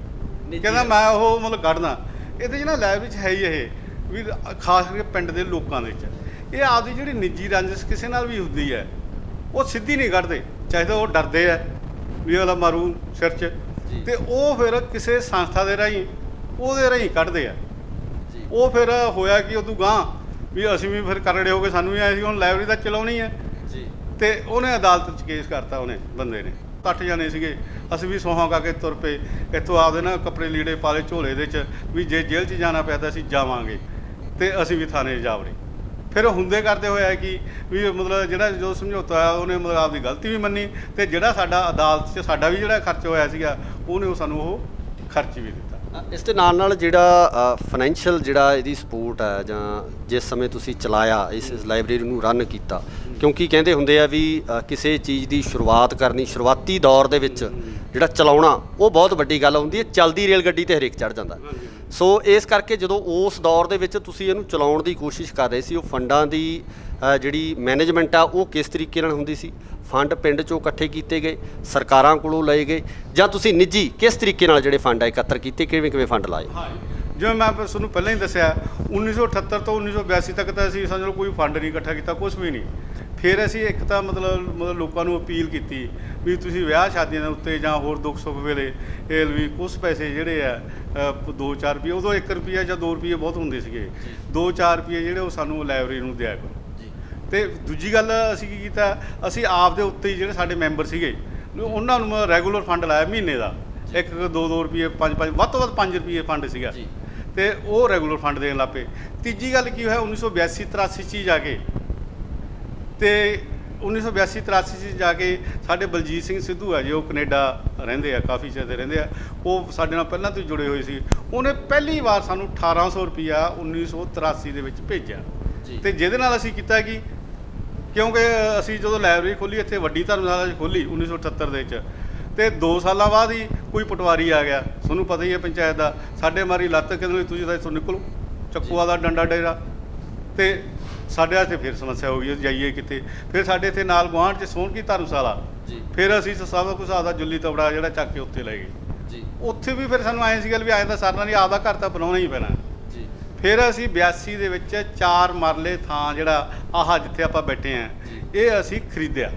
B: ਕਹਿੰਦਾ ਮੈਂ ਉਹ ਮਤਲਬ ਕੱਢਦਾ। ਇਹਦੇ 'ਚ ਨਾ ਲਾਇਬ੍ਰੇਰੀ 'ਚ ਹੈ ਹੀ ਇਹ ਵੀ ਖਾਸ ਕਰਕੇ ਪਿੰਡ ਦੇ ਲੋਕਾਂ ਦੇ ਵਿੱਚ ਇਹ ਆਪਦੀ ਜਿਹੜੀ ਨਿੱਜੀ ਰੰਜਿਸ਼ ਕਿਸੇ ਨਾਲ ਵੀ ਹੁੰਦੀ ਹੈ ਉਹ ਸਿੱਧੀ ਨਹੀਂ ਕੱਢਦੇ, ਚਾਹੇ ਤਾਂ ਉਹ ਡਰਦੇ ਆ ਵੀ ਉਹਦਾ ਮਾਰੂ ਸਿਰ 'ਚ। ਤੇ ਉਹ ਫਿਰ ਕਿਸੇ ਸੰਸਥਾ ਦੇ ਰਾਹੀਂ ਉਹਦੇ ਰਾਹੀਂ ਕੱਢਦੇ ਆ। ਉਹ ਫਿਰ ਹੋਇਆ ਕਿ ਉਦੋਂ ਗਾਂ ਵੀ ਅਸੀਂ ਵੀ ਫਿਰ ਕਰੜੇ ਹੋ ਗਏ, ਸਾਨੂੰ ਵੀ ਆਏ ਸੀ ਹੁਣ ਲਾਇਬ੍ਰੇਰੀ ਤਾਂ ਚਲਾਉਣੀ ਹੈ। ਤੇ ਉਹਨੇ ਅਦਾਲਤ 'ਚ ਕੇਸ ਕਰਤਾ, ਉਹਨੇ ਬੰਦੇ ਨੇ 8 ਜਣੇ ਸੀਗੇ। ਅਸੀਂ ਵੀ ਸੌਹਾਂ ਕਰਕੇ ਤੁਰ ਪਏ ਇੱਥੋਂ, ਆਪਦੇ ਨਾ ਕੱਪੜੇ ਲੀੜੇ ਪਾ ਲਏ ਝੋਲੇ ਦੇ 'ਚ ਵੀ ਜੇ ਜੇਲ੍ਹ 'ਚ ਜਾਣਾ ਪਿਆ ਤਾਂ ਅਸੀਂ ਜਾਵਾਂਗੇ। ਤੇ ਅਸੀਂ ਵੀ ਥਾਣੇ ਜਾ ਵੜੇ। ਫਿਰ ਹੁੰਦੇ ਕਰਦੇ ਹੋਇਆ ਕਿ ਵੀ ਮਤਲਬ ਜਿਹੜਾ ਜੋ ਸਮਝੌਤਾ ਆ ਉਹਨੇ ਮਤਲਬ ਆਪਦੀ ਗਲਤੀ ਵੀ ਮੰਨੀ, ਤੇ ਜਿਹੜਾ ਸਾਡਾ ਅਦਾਲਤ 'ਚ ਸਾਡਾ ਵੀ ਜਿਹੜਾ ਖਰਚ ਹੋਇਆ ਸੀਗਾ ਉਹਨੇ ਸਾਨੂੰ ਉਹ ਖਰਚ ਵੀ ਦਿੱਤਾ।
A: ਇਸ ਦੇ ਨਾਲ ਜਿਹੜਾ ਫਾਈਨੈਂਸ਼ੀਅਲ ਜਿਹੜਾ ਇਹਦੀ ਸਪੋਰਟ ਹੈ ਜਾਂ ਜਿਸ ਸਮੇਂ ਤੁਸੀਂ ਚਲਾਇਆ ਇਸ ਲਾਇਬ੍ਰੇਰੀ ਨੂੰ ਰਨ ਕੀਤਾ, ਕਿਉਂਕਿ ਕਹਿੰਦੇ ਹੁੰਦੇ ਆ ਵੀ ਕਿਸੇ ਚੀਜ਼ ਦੀ ਸ਼ੁਰੂਆਤ ਕਰਨੀ ਸ਼ੁਰੂਆਤੀ ਦੌਰ ਦੇ ਵਿੱਚ ਜਿਹੜਾ ਚਲਾਉਣਾ ਉਹ ਬਹੁਤ ਵੱਡੀ ਗੱਲ ਹੁੰਦੀ ਹੈ। ਚਲਦੀ ਰੇਲ ਗੱਡੀ ਤੇ ਹਰੇਕ ਚੜ੍ਹ ਜਾਂਦਾ। ਸੋ ਇਸ ਕਰਕੇ ਜਦੋਂ ਉਸ ਦੌਰ ਦੇ ਵਿੱਚ ਤੁਸੀਂ ਇਹਨੂੰ ਚਲਾਉਣ ਦੀ ਕੋਸ਼ਿਸ਼ ਕਰ ਰਹੇ ਸੀ, ਉਹ ਫੰਡਾਂ ਦੀ ਜਿਹੜੀ ਮੈਨੇਜਮੈਂਟ ਆ ਉਹ ਕਿਸ ਤਰੀਕੇ ਨਾਲ ਹੁੰਦੀ ਸੀ? ਫੰਡ ਪਿੰਡ 'ਚੋਂ ਇਕੱਠੇ ਕੀਤੇ ਗਏ, ਸਰਕਾਰਾਂ ਕੋਲੋਂ ਲਏ ਗਏ, ਜਾਂ ਤੁਸੀਂ ਨਿੱਜੀ ਕਿਸ ਤਰੀਕੇ ਨਾਲ ਜਿਹੜੇ ਫੰਡ ਆ ਇਕੱਤਰ ਕੀਤੇ, ਕਿਵੇਂ ਫੰਡ ਲਾਏ?
B: ਜਿਵੇਂ ਮੈਂ ਤੁਹਾਨੂੰ ਪਹਿਲਾਂ ਹੀ ਦੱਸਿਆ 1978 ਤੋਂ 1982 ਤੱਕ ਤਾਂ ਅਸੀਂ ਸਮਝ ਲਓ ਕੋਈ ਫੰਡ ਨਹੀਂ ਇਕੱਠਾ ਕੀਤਾ, ਕੁਛ ਵੀ ਨਹੀਂ। ਫਿਰ ਅਸੀਂ ਇੱਕ ਤਾਂ ਮਤਲਬ ਲੋਕਾਂ ਨੂੰ ਅਪੀਲ ਕੀਤੀ ਵੀ ਤੁਸੀਂ ਵਿਆਹ ਸ਼ਾਦੀਆਂ ਦੇ ਉੱਤੇ ਜਾਂ ਹੋਰ ਦੁੱਖ ਸੁੱਖ ਵੇਲੇ ਇਹ ਵੀ ਕੁਛ ਪੈਸੇ ਜਿਹੜੇ ਆ 2-4 ਰੁਪਏ, ਉਦੋਂ 1 ਰੁਪਈਆ ਜਾਂ 2 ਰੁਪਏ ਬਹੁਤ ਹੁੰਦੇ ਸੀਗੇ, 2-4 ਰੁਪਏ ਜਿਹੜੇ ਉਹ ਸਾਨੂੰ ਲਾਇਬ੍ਰੇਰੀ ਨੂੰ ਦਿਆ ਕਰੋ। ਤੇ ਦੂਜੀ ਗੱਲ ਅਸੀਂ ਕੀ ਕੀਤਾ, ਅਸੀਂ ਆਪ ਦੇ ਉੱਤੇ ਹੀ ਜਿਹੜੇ ਸਾਡੇ ਮੈਂਬਰ ਸੀਗੇ ਉਹਨਾਂ ਨੂੰ ਰੈਗੂਲਰ ਫੰਡ ਲਾਇਆ ਮਹੀਨੇ ਦਾ, 1-2 ਰੁਪਏ 5 ਵੱਧ ਤੋਂ ਵੱਧ 5 ਰੁਪਏ ਫੰਡ ਸੀਗਾ। ਤੇ ਉਹ ਰੈਗੂਲਰ ਫੰਡ ਦੇਣ ਲੱਗ ਪਏ। ਤੀਜੀ ਗੱਲ ਕੀ ਹੋਇਆ 1982-83 'ਚ ਜਾ ਕੇ, ਤੇ 1982-83 'ਚ ਜਾ ਕੇ ਸਾਡੇ ਬਲਜੀਤ ਸਿੰਘ ਸਿੱਧੂ ਆ ਜੀ, ਉਹ ਕੈਨੇਡਾ ਰਹਿੰਦੇ ਆ, ਕਾਫੀ ਚਿਰ ਦੇ ਰਹਿੰਦੇ ਆ, ਉਹ ਸਾਡੇ ਨਾਲ ਪਹਿਲਾਂ ਤੋਂ ਜੁੜੇ ਹੋਏ ਸੀ। ਉਹਨੇ ਪਹਿਲੀ ਵਾਰ ਸਾਨੂੰ 1800 ਰੁਪਈਆ 1983 ਦੇ ਵਿੱਚ ਭੇਜਿਆ। ਤੇ ਜਿਹਦੇ ਨਾਲ ਅਸੀਂ ਕੀਤਾ ਕਿ ਕਿਉਂਕਿ ਅਸੀਂ ਜਦੋਂ ਲਾਇਬ੍ਰੇਰੀ ਖੋਲ੍ਹੀ ਇੱਥੇ ਵੱਡੀ ਧਰਮਸ਼ਾਲਾ 'ਚ ਖੋਲ੍ਹੀ 1978 ਦੇ ਵਿੱਚ, ਤੇ 2 ਸਾਲਾਂ ਬਾਅਦ ਹੀ ਕੋਈ ਪਟਵਾਰੀ ਆ ਗਿਆ, ਤੁਹਾਨੂੰ ਪਤਾ ਹੀ ਹੈ ਪੰਚਾਇਤ ਦਾ, ਸਾਡੇ ਮਾਰੀ ਲੱਤ ਕਹਿੰਦੇ ਤੁਸੀਂ ਤਾਂ ਇੱਥੋਂ ਨਿਕਲੋ, ਚੱਕੂਆ ਦਾ ਡੰਡਾ ਡੇਰਾ। ਤੇ ਸਾਡੇ ਵਾਸਤੇ ਫਿਰ ਸਮੱਸਿਆ ਹੋ ਗਈ, ਜਾਈਏ ਕਿਤੇ। ਫਿਰ ਸਾਡੇ ਇੱਥੇ ਨਾਲ ਗੁਆਂਢ 'ਚ ਸੋਹਣਕੀ ਧਰਮਸ਼ਾਲਾ, ਫਿਰ ਅਸੀਂ ਸਭ ਕੁਛ ਆਪਦਾ ਜੁੱਲੀ ਤਬੜਾ ਜਿਹੜਾ ਚੱਕ ਕੇ ਉੱਥੇ ਲੈ ਗਏ। ਉੱਥੇ ਵੀ ਫਿਰ ਸਾਨੂੰ ਐਂ ਸੀ ਗੱਲ ਵੀ ਐਂ ਤਾਂ ਸਰਨਾ ਨਹੀਂ, ਆਪਦਾ ਘਰ ਤਾਂ ਬਣਾਉਣਾ ਹੀ ਪੈਣਾ। ਫਿਰ ਅਸੀਂ 82 ਦੇ ਵਿੱਚ 4 ਮਰਲੇ ਥਾਂ ਜਿਹੜਾ ਆਹ ਜਿੱਥੇ ਆਪਾਂ ਬੈਠੇ ਹਾਂ ਇਹ ਅਸੀਂ ਖਰੀਦਿਆ,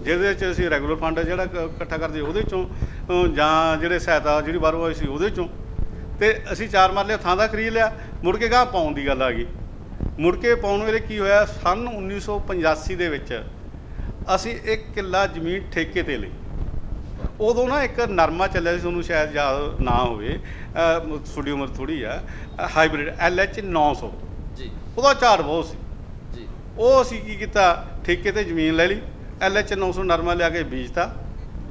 B: ਜਿਹਦੇ ਵਿੱਚ ਅਸੀਂ ਰੈਗੂਲਰ ਫੰਡ ਜਿਹੜਾ ਇਕੱਠਾ ਕਰਦੇ ਉਹਦੇ 'ਚੋਂ ਜਾਂ ਜਿਹੜੇ ਸਹਾਇਤਾ ਜਿਹੜੀ ਬਾਹਰੋਂ ਆਈ ਸੀ ਉਹਦੇ 'ਚੋਂ। ਤੇ ਅਸੀਂ 4 ਮਰਲੇ ਥਾਂ ਦਾ ਖਰੀਦ ਲਿਆ। ਮੁੜ ਕੇ ਗਾਂ ਪਾਉਣ ਦੀ ਗੱਲ ਆ ਗਈ ਮੁੜ ਕੇ ਪਾਉਣ ਵੇਲੇ ਕੀ ਹੋਇਆ, ਸੰਨ 1985 ਦੇ ਵਿੱਚ ਅਸੀਂ 1 ਕਿੱਲਾ ਜ਼ਮੀਨ ਠੇਕੇ 'ਤੇ ਲਈ। ਉਦੋਂ ਨਾ ਇੱਕ ਨਰਮਾ ਚੱਲਿਆ ਸੀ, ਤੁਹਾਨੂੰ ਸ਼ਾਇਦ ਯਾਦ ਨਾ ਹੋਵੇ, ਤੁਹਾਡੀ ਉਮਰ ਥੋੜ੍ਹੀ ਆ, ਹਾਈਬ੍ਰਿਡ LH 900
A: ਜੀ,
B: ਉਹਦਾ ਝਾੜ ਬਹੁਤ ਸੀ
A: ਜੀ।
B: ਉਹ ਅਸੀਂ ਕੀ ਕੀਤਾ, ਠੇਕੇ 'ਤੇ ਜ਼ਮੀਨ ਲੈ ਲਈ, LH 900 ਨਰਮਾ ਲਿਆ ਕੇ ਬੀਜਤਾ।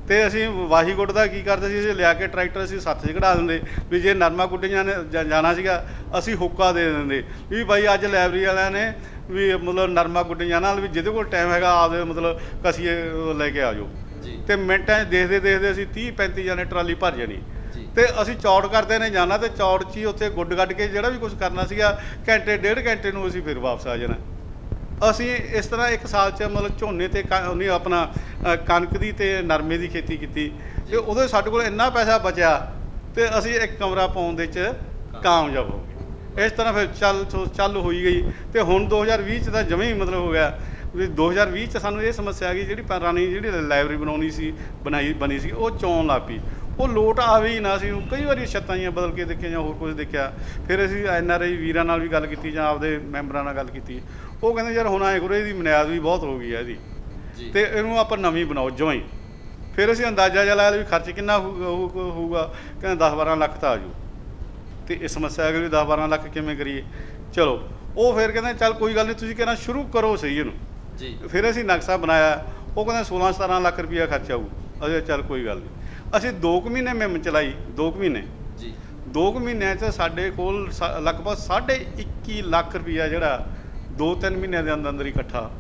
B: ਤੇ ਅਸੀਂ ਵਾਹੀ ਗੁੱਡ ਦਾ ਕੀ ਕਰਦੇ ਸੀ, ਅਸੀਂ ਲਿਆ ਕੇ ਟਰੈਕਟਰ ਅਸੀਂ ਸੱਥ 'ਚ ਕਢਾ ਦਿੰਦੇ ਵੀ ਜੇ ਨਰਮਾ ਗੁੱਡੀਆਂ ਨੇ ਜਾਣਾ ਸੀਗਾ ਅਸੀਂ ਹੁੱਕਾ ਦੇ ਦਿੰਦੇ ਵੀ ਬਾਈ ਅੱਜ ਲਾਇਬ੍ਰੇਰੀ ਵਾਲਿਆਂ ਨੇ ਵੀ ਮਤਲਬ ਨਰਮਾ ਗੁੱਡੀਆਂ ਨਾਲ ਵੀ ਜਿਹਦੇ ਕੋਲ ਟਾਈਮ ਹੈਗਾ ਆਪਦੇ ਮਤਲਬ ਕਸੀਏ ਲੈ ਕੇ ਆ ਜਾਓ। ਤੇ ਮਿੰਟਾਂ 'ਚ ਦੇਖਦੇ ਅਸੀਂ 30-35 ਜਾਣੇ ਟਰਾਲੀ ਭਰ ਜਾਣੀ। ਤੇ ਅਸੀਂ ਚੌੜ ਕਰਦੇ ਨੇ ਜਾਣਾ ਤੇ ਚੌੜ 'ਚ ਹੀ ਉੱਥੇ ਗੁੱਡ ਕੱਢ ਕੇ ਜਿਹੜਾ ਵੀ ਕੁਝ ਕਰਨਾ ਸੀਗਾ ਘੰਟੇ ਡੇਢ ਘੰਟੇ ਨੂੰ ਅਸੀਂ ਫਿਰ ਵਾਪਸ ਆ ਜਾਣਾ। ਅਸੀਂ ਇਸ ਤਰ੍ਹਾਂ 1 ਸਾਲ 'ਚ ਮਤਲਬ ਝੋਨੇ ਤੇ ਉਹਨੇ ਆਪਣਾ ਕਣਕ ਦੀ ਤੇ ਨਰਮੇ ਦੀ ਖੇਤੀ ਕੀਤੀ ਤੇ ਉਦੋਂ ਸਾਡੇ ਕੋਲ ਇੰਨਾ ਪੈਸਾ ਬਚਿਆ ਤੇ ਅਸੀਂ ਇੱਕ ਕਮਰਾ ਪਾਉਣ ਦੇ 'ਚ ਕਾਮਯਾਬ ਹੋ ਗਏ। ਇਸ ਤਰ੍ਹਾਂ ਫਿਰ ਚੱਲ ਹੋਈ ਗਈ ਤੇ ਹੁਣ 2020 'ਚ ਤਾਂ ਜਮੇ ਹੀ ਮਤਲਬ ਹੋ ਗਿਆ ਵੀ 2020 'ਚ ਸਾਨੂੰ ਇਹ ਸਮੱਸਿਆ ਆ ਗਈ, ਜਿਹੜੀ ਪੁਰਾਣੀ ਜਿਹੜੀ ਲਾਇਬ੍ਰੇਰੀ ਬਣੀ ਸੀ ਉਹ ਚੋਣ ਲੱਗ ਪਈ, ਉਹ ਲੋਟ ਆਵੇ ਹੀ ਨਾ ਸੀ। ਕਈ ਵਾਰੀ ਛੱਤਾਂ ਜਿਹੀਆਂ ਬਦਲ ਕੇ ਦੇਖੀਆਂ ਜਾਂ ਹੋਰ ਕੁਝ ਦੇਖਿਆ। ਫਿਰ ਅਸੀਂ NRI ਵੀਰਾਂ ਨਾਲ ਵੀ ਗੱਲ ਕੀਤੀ ਜਾਂ ਆਪਦੇ ਮੈਂਬਰਾਂ ਨਾਲ ਗੱਲ ਕੀਤੀ, ਉਹ ਕਹਿੰਦੇ ਯਾਰ ਹੁਣ ਐਂ ਕਰੋ, ਇਹਦੀ ਬੁਨਿਆਦ ਵੀ ਬਹੁਤ ਹੋ ਗਈ ਹੈ ਇਹਦੀ, ਤੇ ਇਹਨੂੰ ਆਪਾਂ ਨਵੀਂ ਬਣਾਓ ਜਮਾਂ ਹੀ। ਫਿਰ ਅਸੀਂ ਅੰਦਾਜ਼ਾ ਜਿਹਾ ਲਾਇਆ ਵੀ ਖਰਚ ਕਿੰਨਾ ਹੋਊਗਾ, ਕਹਿੰਦੇ 10-12 ਲੱਖ ਤਾਂ ਆ ਜਾਊ। ਤੇ ਇਹ ਸਮੱਸਿਆ ਆ ਗਈ ਵੀ 10-12 ਲੱਖ ਕਿਵੇਂ ਕਰੀਏ। ਚਲੋ ਉਹ ਫਿਰ ਕਹਿੰਦੇ ਚੱਲ ਕੋਈ ਗੱਲ ਨਹੀਂ, ਤੁਸੀਂ ਕਹਿਣਾ ਸ਼ੁਰੂ ਕਰੋ ਸਹੀ ਇਹਨੂੰ ਜੀ। ਫਿਰ ਅਸੀਂ ਨਕਸ਼ਾ ਬਣਾਇਆ, ਉਹ ਕਹਿੰਦੇ 16-17 ਲੱਖ ਰੁਪਈਆ ਖਰਚ ਆਊ। ਅਸੀਂ ਚੱਲ ਕੋਈ ਗੱਲ ਨਹੀਂ। ਅਸੀਂ 2 ਮਹੀਨੇ ਮਿਮ ਚਲਾਈ, 2 ਮਹੀਨੇ ਜੀ। 2 ਮਹੀਨਿਆਂ 'ਚ ਸਾਡੇ ਕੋਲ ਲਗਭਗ 21.5 ਲੱਖ ਰੁਪਈਆ ਜਿਹੜਾ 2-3 ਮਹੀਨਿਆਂ ਦੇ ਅੰਦਰ ਹੀ ਇਕੱਠਾ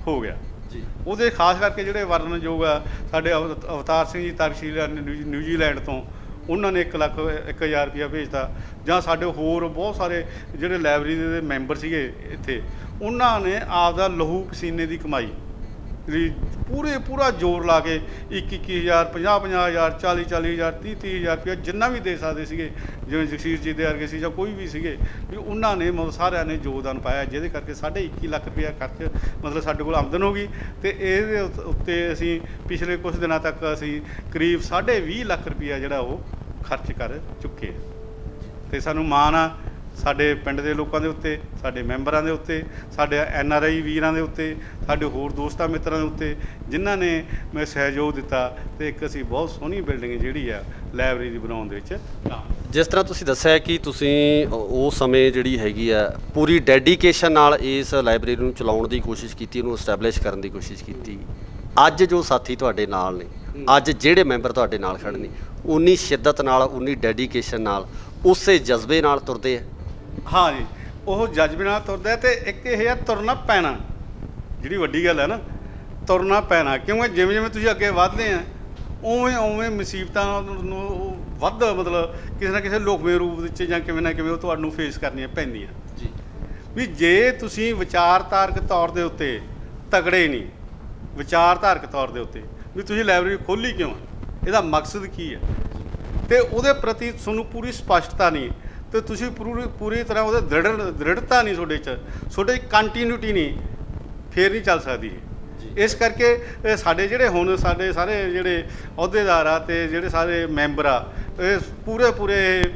B: ਹੋ ਗਿਆ ਜੀ। ਉਹਦੇ ਖਾਸ ਕਰਕੇ ਜਿਹੜੇ ਵਰਣਨਯੋਗ ਆ ਸਾਡੇ ਅਵਤਾਰ ਸਿੰਘ ਜੀ ਤਰਕਸ਼ੀਲ ਨਿਊਜ਼ੀਲੈਂਡ ਤੋਂ, ਉਹਨਾਂ ਨੇ 1,00,000 ਰੁਪਈਆ ਭੇਜਤਾ। ਜਾਂ ਸਾਡੇ ਹੋਰ ਬਹੁਤ ਸਾਰੇ ਜਿਹੜੇ ਲਾਇਬ੍ਰੇਰੀ ਦੇ ਮੈਂਬਰ ਸੀਗੇ ਇੱਥੇ, ਉਹਨਾਂ ਨੇ ਆਪਦਾ ਲਹੂ ਪਸੀਨੇ ਦੀ ਕਮਾਈ ਲਈ ਪੂਰਾ ਜ਼ੋਰ ਲਾ ਕੇ 21,000 50,000 40,000 30,000 ਰੁਪਇਆ ਜਿੰਨਾ ਵੀ ਦੇ ਸਕਦੇ ਸੀਗੇ, ਜਿਵੇਂ ਜਗਸੀਰ ਜੀ ਦੇ ਵਰਗੇ ਸੀ ਜਾਂ ਕੋਈ ਵੀ ਸੀਗੇ, ਵੀ ਉਹਨਾਂ ਨੇ ਮਤਲਬ ਸਾਰਿਆਂ ਨੇ ਯੋਗਦਾਨ ਪਾਇਆ, ਜਿਹਦੇ ਕਰਕੇ 21.5 ਲੱਖ ਰੁਪਇਆ ਖਰਚ ਮਤਲਬ ਸਾਡੇ ਕੋਲ ਆਮਦਨ ਹੋ ਗਈ। ਤੇ ਇਹਦੇ ਉੱਤੇ ਅਸੀਂ ਪਿਛਲੇ ਕੁਝ ਦਿਨਾਂ ਤੱਕ ਅਸੀਂ ਕਰੀਬ 20.5 ਲੱਖ ਰੁਪਇਆ ਜਿਹੜਾ ਉਹ ਖਰਚ ਕਰ ਚੁੱਕੇ। ਤੇ ਸਾਨੂੰ ਮਾਣ ਆ ਸਾਡੇ ਪਿੰਡ ਦੇ ਲੋਕਾਂ ਦੇ ਉੱਤੇ, ਸਾਡੇ ਮੈਂਬਰਾਂ ਦੇ ਉੱਤੇ, ਸਾਡੇ NRI ਵੀਰਾਂ ਦੇ ਉੱਤੇ, ਸਾਡੇ ਹੋਰ ਦੋਸਤਾਂ ਮਿੱਤਰਾਂ ਦੇ ਉੱਤੇ, ਜਿਨ੍ਹਾਂ ਨੇ ਸਹਿਯੋਗ ਦਿੱਤਾ। ਤੇ ਇੱਕ ਅਸੀਂ ਬਹੁਤ ਸੋਹਣੀ ਬਿਲਡਿੰਗ ਜਿਹੜੀ ਆ ਲਾਇਬ੍ਰੇਰੀ ਦੀ ਬਣਾਉਣ ਦੇ ਵਿੱਚ,
A: ਜਿਸ ਤਰ੍ਹਾਂ ਤੁਸੀਂ ਦੱਸਿਆ ਕਿ ਤੁਸੀਂ ਉਸ ਸਮੇਂ ਜਿਹੜੀ ਹੈਗੀ ਆ ਪੂਰੀ ਡੈਡੀਕੇਸ਼ਨ ਨਾਲ ਇਸ ਲਾਇਬ੍ਰੇਰੀ ਨੂੰ ਚਲਾਉਣ ਦੀ ਕੋਸ਼ਿਸ਼ ਕੀਤੀ, ਉਹਨੂੰ ਐਸਟੈਬਲਿਸ਼ ਕਰਨ ਦੀ ਕੋਸ਼ਿਸ਼ ਕੀਤੀ। ਅੱਜ ਜੋ ਸਾਥੀ ਤੁਹਾਡੇ ਨਾਲ ਨੇ, ਅੱਜ ਜਿਹੜੇ ਮੈਂਬਰ ਤੁਹਾਡੇ ਨਾਲ ਖੜ੍ਹੇ ਨੇ, ਉਨੀ ਸ਼ਿੱਦਤ ਨਾਲ, ਉਨੀ ਡੈਡੀਕੇਸ਼ਨ ਨਾਲ, ਉਸੇ ਜਜ਼ਬੇ ਨਾਲ ਤੁਰਦੇ ਆ।
B: ਹਾਂ ਜੀ, ਉਹ ਜਜ਼ਬੇ ਨਾਲ ਤੁਰਦਾ। ਤੇ ਇੱਕ ਇਹ ਆ ਤੁਰਨਾ ਪੈਣਾ, ਜਿਹੜੀ ਵੱਡੀ ਗੱਲ ਹੈ ਨਾ, ਤੁਰਨਾ ਪੈਣਾ। ਕਿਉਂਕਿ ਜਿਵੇਂ ਜਿਵੇਂ ਤੁਸੀਂ ਅੱਗੇ ਵੱਧਦੇ ਆ ਉਵੇਂ ਮੁਸੀਬਤਾਂ ਨੂੰ ਵੱਧ ਮਤਲਬ ਕਿਸੇ ਨਾ ਕਿਸੇ ਲੁਕਵੇਂ ਰੂਪ ਵਿੱਚ ਜਾਂ ਕਿਵੇਂ ਨਾ ਕਿਵੇਂ ਉਹ ਤੁਹਾਨੂੰ ਫੇਸ ਕਰਨੀਆਂ ਪੈਂਦੀਆਂ ਜੀ। ਵੀ ਜੇ ਤੁਸੀਂ ਵਿਚਾਰਧਾਰਕ ਤੌਰ ਦੇ ਉੱਤੇ ਤਗੜੇ ਨਹੀਂ, ਵਿਚਾਰਧਾਰਕ ਤੌਰ ਦੇ ਉੱਤੇ ਵੀ ਤੁਸੀਂ ਲਾਇਬ੍ਰੇਰੀ ਖੋਲ੍ਹੀ ਕਿਉਂ, ਇਹਦਾ ਮਕਸਦ ਕੀ ਹੈ, ਤੇ ਉਹਦੇ ਪ੍ਰਤੀ ਤੁਹਾਨੂੰ ਪੂਰੀ ਸਪਸ਼ਟਤਾ ਨਹੀਂ, ਤੇ ਤੁਸੀਂ ਪੂਰੀ ਤਰ੍ਹਾਂ ਉਹਦੇ ਦ੍ਰਿੜਤਾ ਨਹੀਂ ਤੁਹਾਡੇ 'ਚ ਕੰਟੀਨਿਊਟੀ ਨਹੀਂ, ਫੇਰ ਨਹੀਂ ਚੱਲ ਸਕਦੀ ਇਹ। ਇਸ ਕਰਕੇ ਸਾਡੇ ਜਿਹੜੇ ਹੁਣ ਸਾਡੇ ਸਾਰੇ ਜਿਹੜੇ ਅਹੁਦੇਦਾਰ ਆ ਤੇ ਜਿਹੜੇ ਸਾਰੇ ਮੈਂਬਰ ਆ, ਇਹ ਪੂਰੇ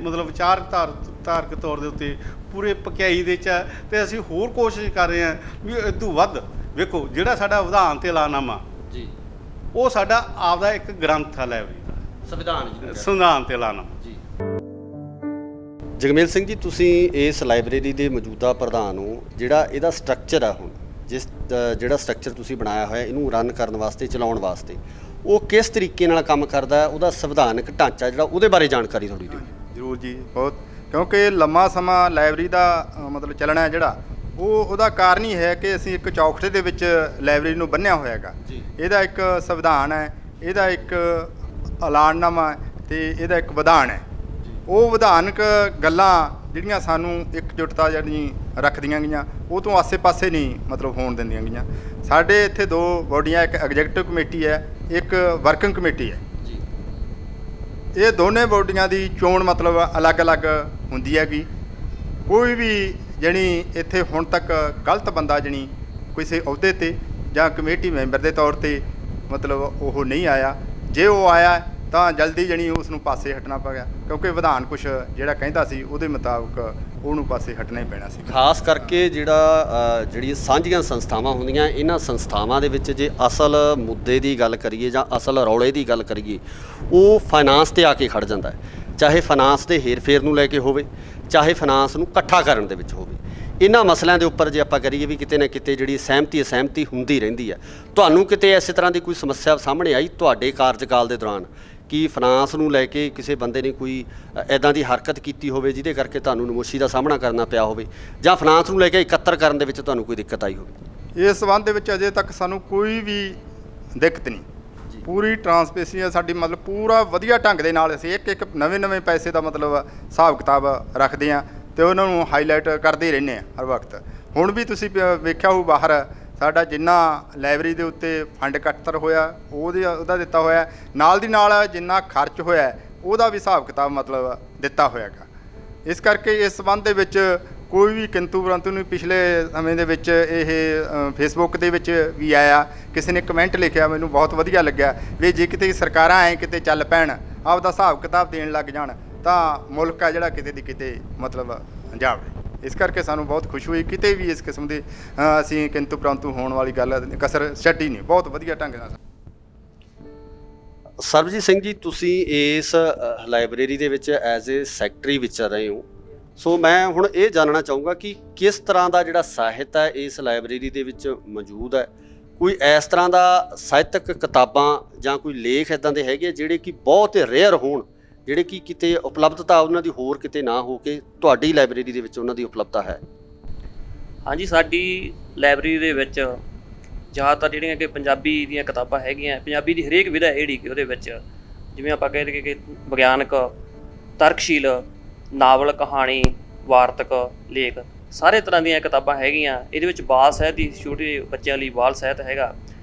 B: ਮਤਲਬ ਵਿਚਾਰਧਾਰਕ ਤੌਰ ਦੇ ਉੱਤੇ ਪੂਰੇ ਪਕਿਆਈ ਦੇ 'ਚ ਆ। ਤੇ ਅਸੀਂ ਹੋਰ ਕੋਸ਼ਿਸ਼ ਕਰ ਰਹੇ ਹਾਂ ਵੀ ਇਦੋਂ ਵੱਧ ਵੇਖੋ, ਜਿਹੜਾ ਸਾਡਾ ਵਿਧਾਨ ਤੇ ਐਲਾਨਨਾਮਾ ਜੀ, ਉਹ ਸਾਡਾ ਆਪਦਾ ਇੱਕ ਗ੍ਰੰਥ ਆ ਲਾਇਬ੍ਰੇਰੀ ਦਾ, ਸੰਵਿਧਾਨ ਤੇ ਐਲਾਨਨਾਮਾ ਜੀ। ਜਗਮੇਲ ਸਿੰਘ ਜੀ, ਤੁਸੀਂ ਇਸ ਲਾਇਬ੍ਰੇਰੀ ਦੇ ਮੌਜੂਦਾ ਪ੍ਰਧਾਨ ਹੋ। ਜਿਹੜਾ ਇਹਦਾ ਸਟਰਕਚਰ ਆ ਹੁਣ, ਜਿਹੜਾ ਸਟਰਕਚਰ ਤੁਸੀਂ ਬਣਾਇਆ ਹੋਇਆ ਇਹਨੂੰ ਰਨ ਕਰਨ ਵਾਸਤੇ, ਚਲਾਉਣ ਵਾਸਤੇ, ਉਹ ਕਿਸ ਤਰੀਕੇ ਨਾਲ ਕੰਮ ਕਰਦਾ, ਉਹਦਾ ਸੰਵਿਧਾਨਕ ਢਾਂਚਾ ਜਿਹੜਾ, ਉਹਦੇ ਬਾਰੇ ਜਾਣਕਾਰੀ ਥੋੜ੍ਹੀ ਦਿਓ।
C: ਜ਼ਰੂਰ ਜੀ, ਬਹੁਤ, ਕਿਉਂਕਿ ਲੰਮਾ ਸਮਾਂ ਲਾਇਬ੍ਰੇਰੀ ਦਾ ਮਤਲਬ ਚੱਲਣਾ ਹੈ ਜਿਹੜਾ, ਉਹਦਾ ਕਾਰਨ ਹੀ ਹੈ ਕਿ ਅਸੀਂ ਇੱਕ ਚੌਖਟੇ ਦੇ ਵਿੱਚ ਲਾਇਬ੍ਰੇਰੀ ਨੂੰ ਬੰਨ੍ਹਿਆ ਹੋਇਆ ਹੈਗਾ। ਇਹਦਾ ਇੱਕ ਸੰਵਿਧਾਨ ਹੈ, ਇਹਦਾ ਇੱਕ ਐਲਾਨਨਾਮਾ ਅਤੇ ਇਹਦਾ ਇੱਕ ਵਿਧਾਨ ਹੈ। ਉਹ ਵਿਧਾਨਕ ਗੱਲਾਂ ਜਿਹੜੀਆਂ ਸਾਨੂੰ ਇਕਜੁੱਟਤਾ ਜਿਹੜੀ ਰੱਖਦੀਆਂ ਗਈਆਂ, ਉਹ ਤੋਂ ਆਸੇ-ਪਾਸੇ ਨਹੀਂ ਮਤਲਬ ਹੋਣ ਦਿੰਦੀਆਂ ਗਈਆਂ। ਸਾਡੇ ਇੱਥੇ 2 ਬੋਡੀਆਂ, ਇੱਕ ਐਗਜ਼ੈਕਟਿਵ ਕਮੇਟੀ ਹੈ, ਇੱਕ ਵਰਕਿੰਗ ਕਮੇਟੀ ਹੈ। ਇਹ ਦੋਨੇ ਬੋਡੀਆਂ ਦੀ ਚੋਣ ਮਤਲਬ ਅਲੱਗ-ਅਲੱਗ ਹੁੰਦੀ ਹੈਗੀ। ਕੋਈ ਵੀ ਜਣੀ ਇੱਥੇ ਹੁਣ ਤੱਕ ਗਲਤ ਬੰਦਾ ਜਣੀ ਕਿਸੇ ਅਹੁਦੇ 'ਤੇ ਜਾਂ ਕਮੇਟੀ ਮੈਂਬਰ ਦੇ ਤੌਰ 'ਤੇ ਮਤਲਬ ਉਹ ਨਹੀਂ ਆਇਆ। ਜੇ ਉਹ ਆਇਆ ਤਾਂ ਜਲਦੀ ਜਣੀ ਉਸ ਨੂੰ ਪਾਸੇ ਹਟਣਾ ਪੈ ਗਿਆ, ਕਿਉਂਕਿ ਵਿਧਾਨ ਕੁਛ ਜਿਹੜਾ ਕਹਿੰਦਾ ਸੀ ਉਹਦੇ ਮੁਤਾਬਕ ਉਹਨੂੰ ਪਾਸੇ ਹਟਣਾ ਹੀ ਪੈਣਾ ਸੀ।
A: ਖਾਸ ਕਰਕੇ ਜਿਹੜੀ ਸਾਂਝੀਆਂ ਸੰਸਥਾਵਾਂ ਹੁੰਦੀਆਂ, ਇਹਨਾਂ ਸੰਸਥਾਵਾਂ ਦੇ ਵਿੱਚ ਜੇ ਅਸਲ ਮੁੱਦੇ ਦੀ ਗੱਲ ਕਰੀਏ ਜਾਂ ਅਸਲ ਰੌਲੇ ਦੀ ਗੱਲ ਕਰੀਏ, ਉਹ ਫਾਈਨਾਂਸ ਤੇ ਆ ਕੇ ਖੜ ਜਾਂਦਾ ਹੈ। ਚਾਹੇ ਫਾਈਨਾਂਸ ਦੇ ਹੇਰ-ਫੇਰ ਨੂੰ ਲੈ ਕੇ ਹੋਵੇ, ਚਾਹੇ ਫਾਈਨਾਂਸ ਨੂੰ ਇਕੱਠਾ ਕਰਨ ਦੇ ਵਿੱਚ ਹੋਵੇ। ਇਹਨਾਂ ਮਸਲਿਆਂ ਦੇ ਉੱਪਰ ਜੇ ਆਪਾਂ ਕਰੀਏ ਵੀ ਕਿਤੇ ਨਾ ਕਿਤੇ ਜਿਹੜੀ ਸਹਿਮਤੀ ਹੁੰਦੀ ਰਹਿੰਦੀ ਹੈ। ਤੁਹਾਨੂੰ ਕਿਤੇ ਇਸੇ ਤਰ੍ਹਾਂ ਦੀ ਕੋਈ ਸਮੱਸਿਆ ਸਾਹਮਣੇ ਆਈ ਤੁਹਾਡੇ ਕਾਰਜਕਾਲ ਦੇ ਦੌਰਾਨ ਕਿ ਫਾਈਨਾਂਸ ਨੂੰ ਲੈ ਕੇ ਕਿਸੇ ਬੰਦੇ ਨੇ ਕੋਈ ਇੱਦਾਂ ਦੀ ਹਰਕਤ ਕੀਤੀ ਹੋਵੇ ਜਿਹਦੇ ਕਰਕੇ ਤੁਹਾਨੂੰ ਨਮੋਸ਼ੀ ਦਾ ਸਾਹਮਣਾ ਕਰਨਾ ਪਿਆ ਹੋਵੇ, ਜਾਂ ਫਾਈਨਾਂਸ ਨੂੰ ਲੈ ਕੇ ਇਕੱਤਰ ਕਰਨ ਦੇ ਵਿੱਚ ਤੁਹਾਨੂੰ ਕੋਈ ਦਿੱਕਤ ਆਈ ਹੋਵੇ?
C: ਇਸ ਸੰਬੰਧ ਦੇ ਵਿੱਚ ਅਜੇ ਤੱਕ ਸਾਨੂੰ ਕੋਈ ਵੀ ਦਿੱਕਤ ਨਹੀਂ। ਪੂਰੀ ਟਰਾਂਸਪੇਰੈਂਸੀ ਹੈ ਸਾਡੀ, ਮਤਲਬ ਪੂਰਾ ਵਧੀਆ ਢੰਗ ਦੇ ਨਾਲ ਅਸੀਂ ਇੱਕ ਨਵੇਂ ਪੈਸੇ ਦਾ ਮਤਲਬ ਹਿਸਾਬ ਕਿਤਾਬ ਰੱਖਦੇ ਹਾਂ ਤੇ ਉਹਨਾਂ ਨੂੰ ਹਾਈਲਾਈਟ ਕਰਦੇ ਹੀ ਰਹਿੰਦੇ ਹਾਂ ਹਰ ਵਕਤ। ਹੁਣ ਵੀ ਤੁਸੀਂ ਵੇਖਿਆ ਹੋਊ ਬਾਹਰ ਸਾਡਾ ਜਿੰਨਾ ਲਾਇਬ੍ਰੇਰੀ ਦੇ ਉੱਤੇ ਫੰਡ ਇਕੱਤਰ ਹੋਇਆ ਉਹਦਾ ਦਿੱਤਾ ਹੋਇਆ, ਨਾਲ ਦੀ ਨਾਲ ਜਿੰਨਾ ਖਰਚ ਹੋਇਆ ਉਹਦਾ ਵੀ ਹਿਸਾਬ ਕਿਤਾਬ ਮਤਲਬ ਦਿੱਤਾ ਹੋਇਆ ਗਾ। ਇਸ ਕਰਕੇ ਇਸ ਸੰਬੰਧ ਦੇ ਵਿੱਚ ਕੋਈ ਵੀ ਕਿੰਤੂ ਪਰੰਤੂ ਨਹੀਂ। ਪਿਛਲੇ ਸਮੇਂ ਦੇ ਵਿੱਚ ਇਹ ਫੇਸਬੁੱਕ ਦੇ ਵਿੱਚ ਵੀ ਆਇਆ, ਕਿਸੇ ਨੇ ਕਮੈਂਟ ਲਿਖਿਆ, ਮੈਨੂੰ ਬਹੁਤ ਵਧੀਆ ਲੱਗਿਆ ਵੀ ਜੇ ਕਿਤੇ ਸਰਕਾਰਾਂ ਐ ਕਿਤੇ ਚੱਲ ਪੈਣ, ਆਪਦਾ ਹਿਸਾਬ ਕਿਤਾਬ ਦੇਣ ਲੱਗ ਜਾਣ ਤਾਂ ਮੁਲਕ ਆ ਜਿਹੜਾ ਕਿਤੇ ਦੀ ਕਿਤੇ ਮਤਲਬ ਜਾਵੇ। ਇਸ ਕਰਕੇ ਸਾਨੂੰ ਬਹੁਤ ਖੁਸ਼ੀ ਹੋਈ। ਕਿਤੇ ਵੀ ਇਸ ਕਿਸਮ ਦੀ ਅਸੀਂ ਕਿੰਤੂ ਪਰੰਤੂ ਹੋਣ ਵਾਲੀ ਗੱਲ ਕਸਰ ਛੱਡੀ ਨਹੀਂ, ਬਹੁਤ ਵਧੀਆ ਢੰਗ ਨਾਲ।
A: ਸਰਬਜੀਤ ਸਿੰਘ ਜੀ, ਤੁਸੀਂ ਇਸ ਲਾਇਬ੍ਰੇਰੀ ਦੇ ਵਿੱਚ ਐਜ਼ ਏ ਸੈਕਟਰੀ ਵਿਚਰ ਰਹੇ ਹੋ, ਸੋ ਮੈਂ ਹੁਣ ਇਹ ਜਾਣਨਾ ਚਾਹੂੰਗਾ ਕਿ ਕਿਸ ਤਰ੍ਹਾਂ ਦਾ ਜਿਹੜਾ ਸਾਹਿਤ ਹੈ ਇਸ ਲਾਇਬ੍ਰੇਰੀ ਦੇ ਵਿੱਚ ਮੌਜੂਦ ਹੈ। ਕੋਈ ਇਸ ਤਰ੍ਹਾਂ ਦਾ ਸਾਹਿਤਕ ਕਿਤਾਬਾਂ ਜਾਂ ਕੋਈ ਲੇਖ ਇੱਦਾਂ ਦੇ ਹੈਗੇ ਜਿਹੜੇ ਕਿ ਬਹੁਤ ਰੇਅਰ ਹੋਣ, ਜਿਹੜੇ ਕਿ ਕਿਤੇ ਉਪਲਬਧਤਾ ਉਹਨਾਂ ਦੀ ਹੋਰ ਕਿਤੇ ਨਾ ਹੋ ਕੇ ਤੁਹਾਡੀ ਲਾਇਬ੍ਰੇਰੀ ਦੇ ਵਿੱਚ ਉਹਨਾਂ ਦੀ ਉਪਲਬਧਤਾ ਹੈ?
D: ਹਾਂਜੀ, ਸਾਡੀ ਲਾਇਬ੍ਰੇਰੀ ਦੇ ਵਿੱਚ ਜ਼ਿਆਦਾਤਰ ਜਿਹੜੀਆਂ ਕਿ ਪੰਜਾਬੀ ਦੀਆਂ ਕਿਤਾਬਾਂ ਹੈਗੀਆਂ, ਪੰਜਾਬੀ ਦੀ ਹਰੇਕ ਵਿਧਾ ਜਿਹੜੀ ਕਿ ਉਹਦੇ ਵਿੱਚ, ਜਿਵੇਂ ਆਪਾਂ ਕਹਿ ਲਈਏ ਕਿ ਵਿਗਿਆਨਕ, ਤਰਕਸ਼ੀਲ, ਨਾਵਲ, ਕਹਾਣੀ, ਵਾਰਤਕ, ਲੇਖ, ਸਾਰੇ ਤਰ੍ਹਾਂ ਦੀਆਂ ਕਿਤਾਬਾਂ ਹੈਗੀਆਂ। ਇਹਦੇ ਵਿੱਚ ਬਾਲ ਸਾਹਿਤ ਦੀ, ਛੋਟੇ ਬੱਚਿਆਂ ਲਈ ਬਾਲ ਸਾਹਿਤ ਹੈਗਾ।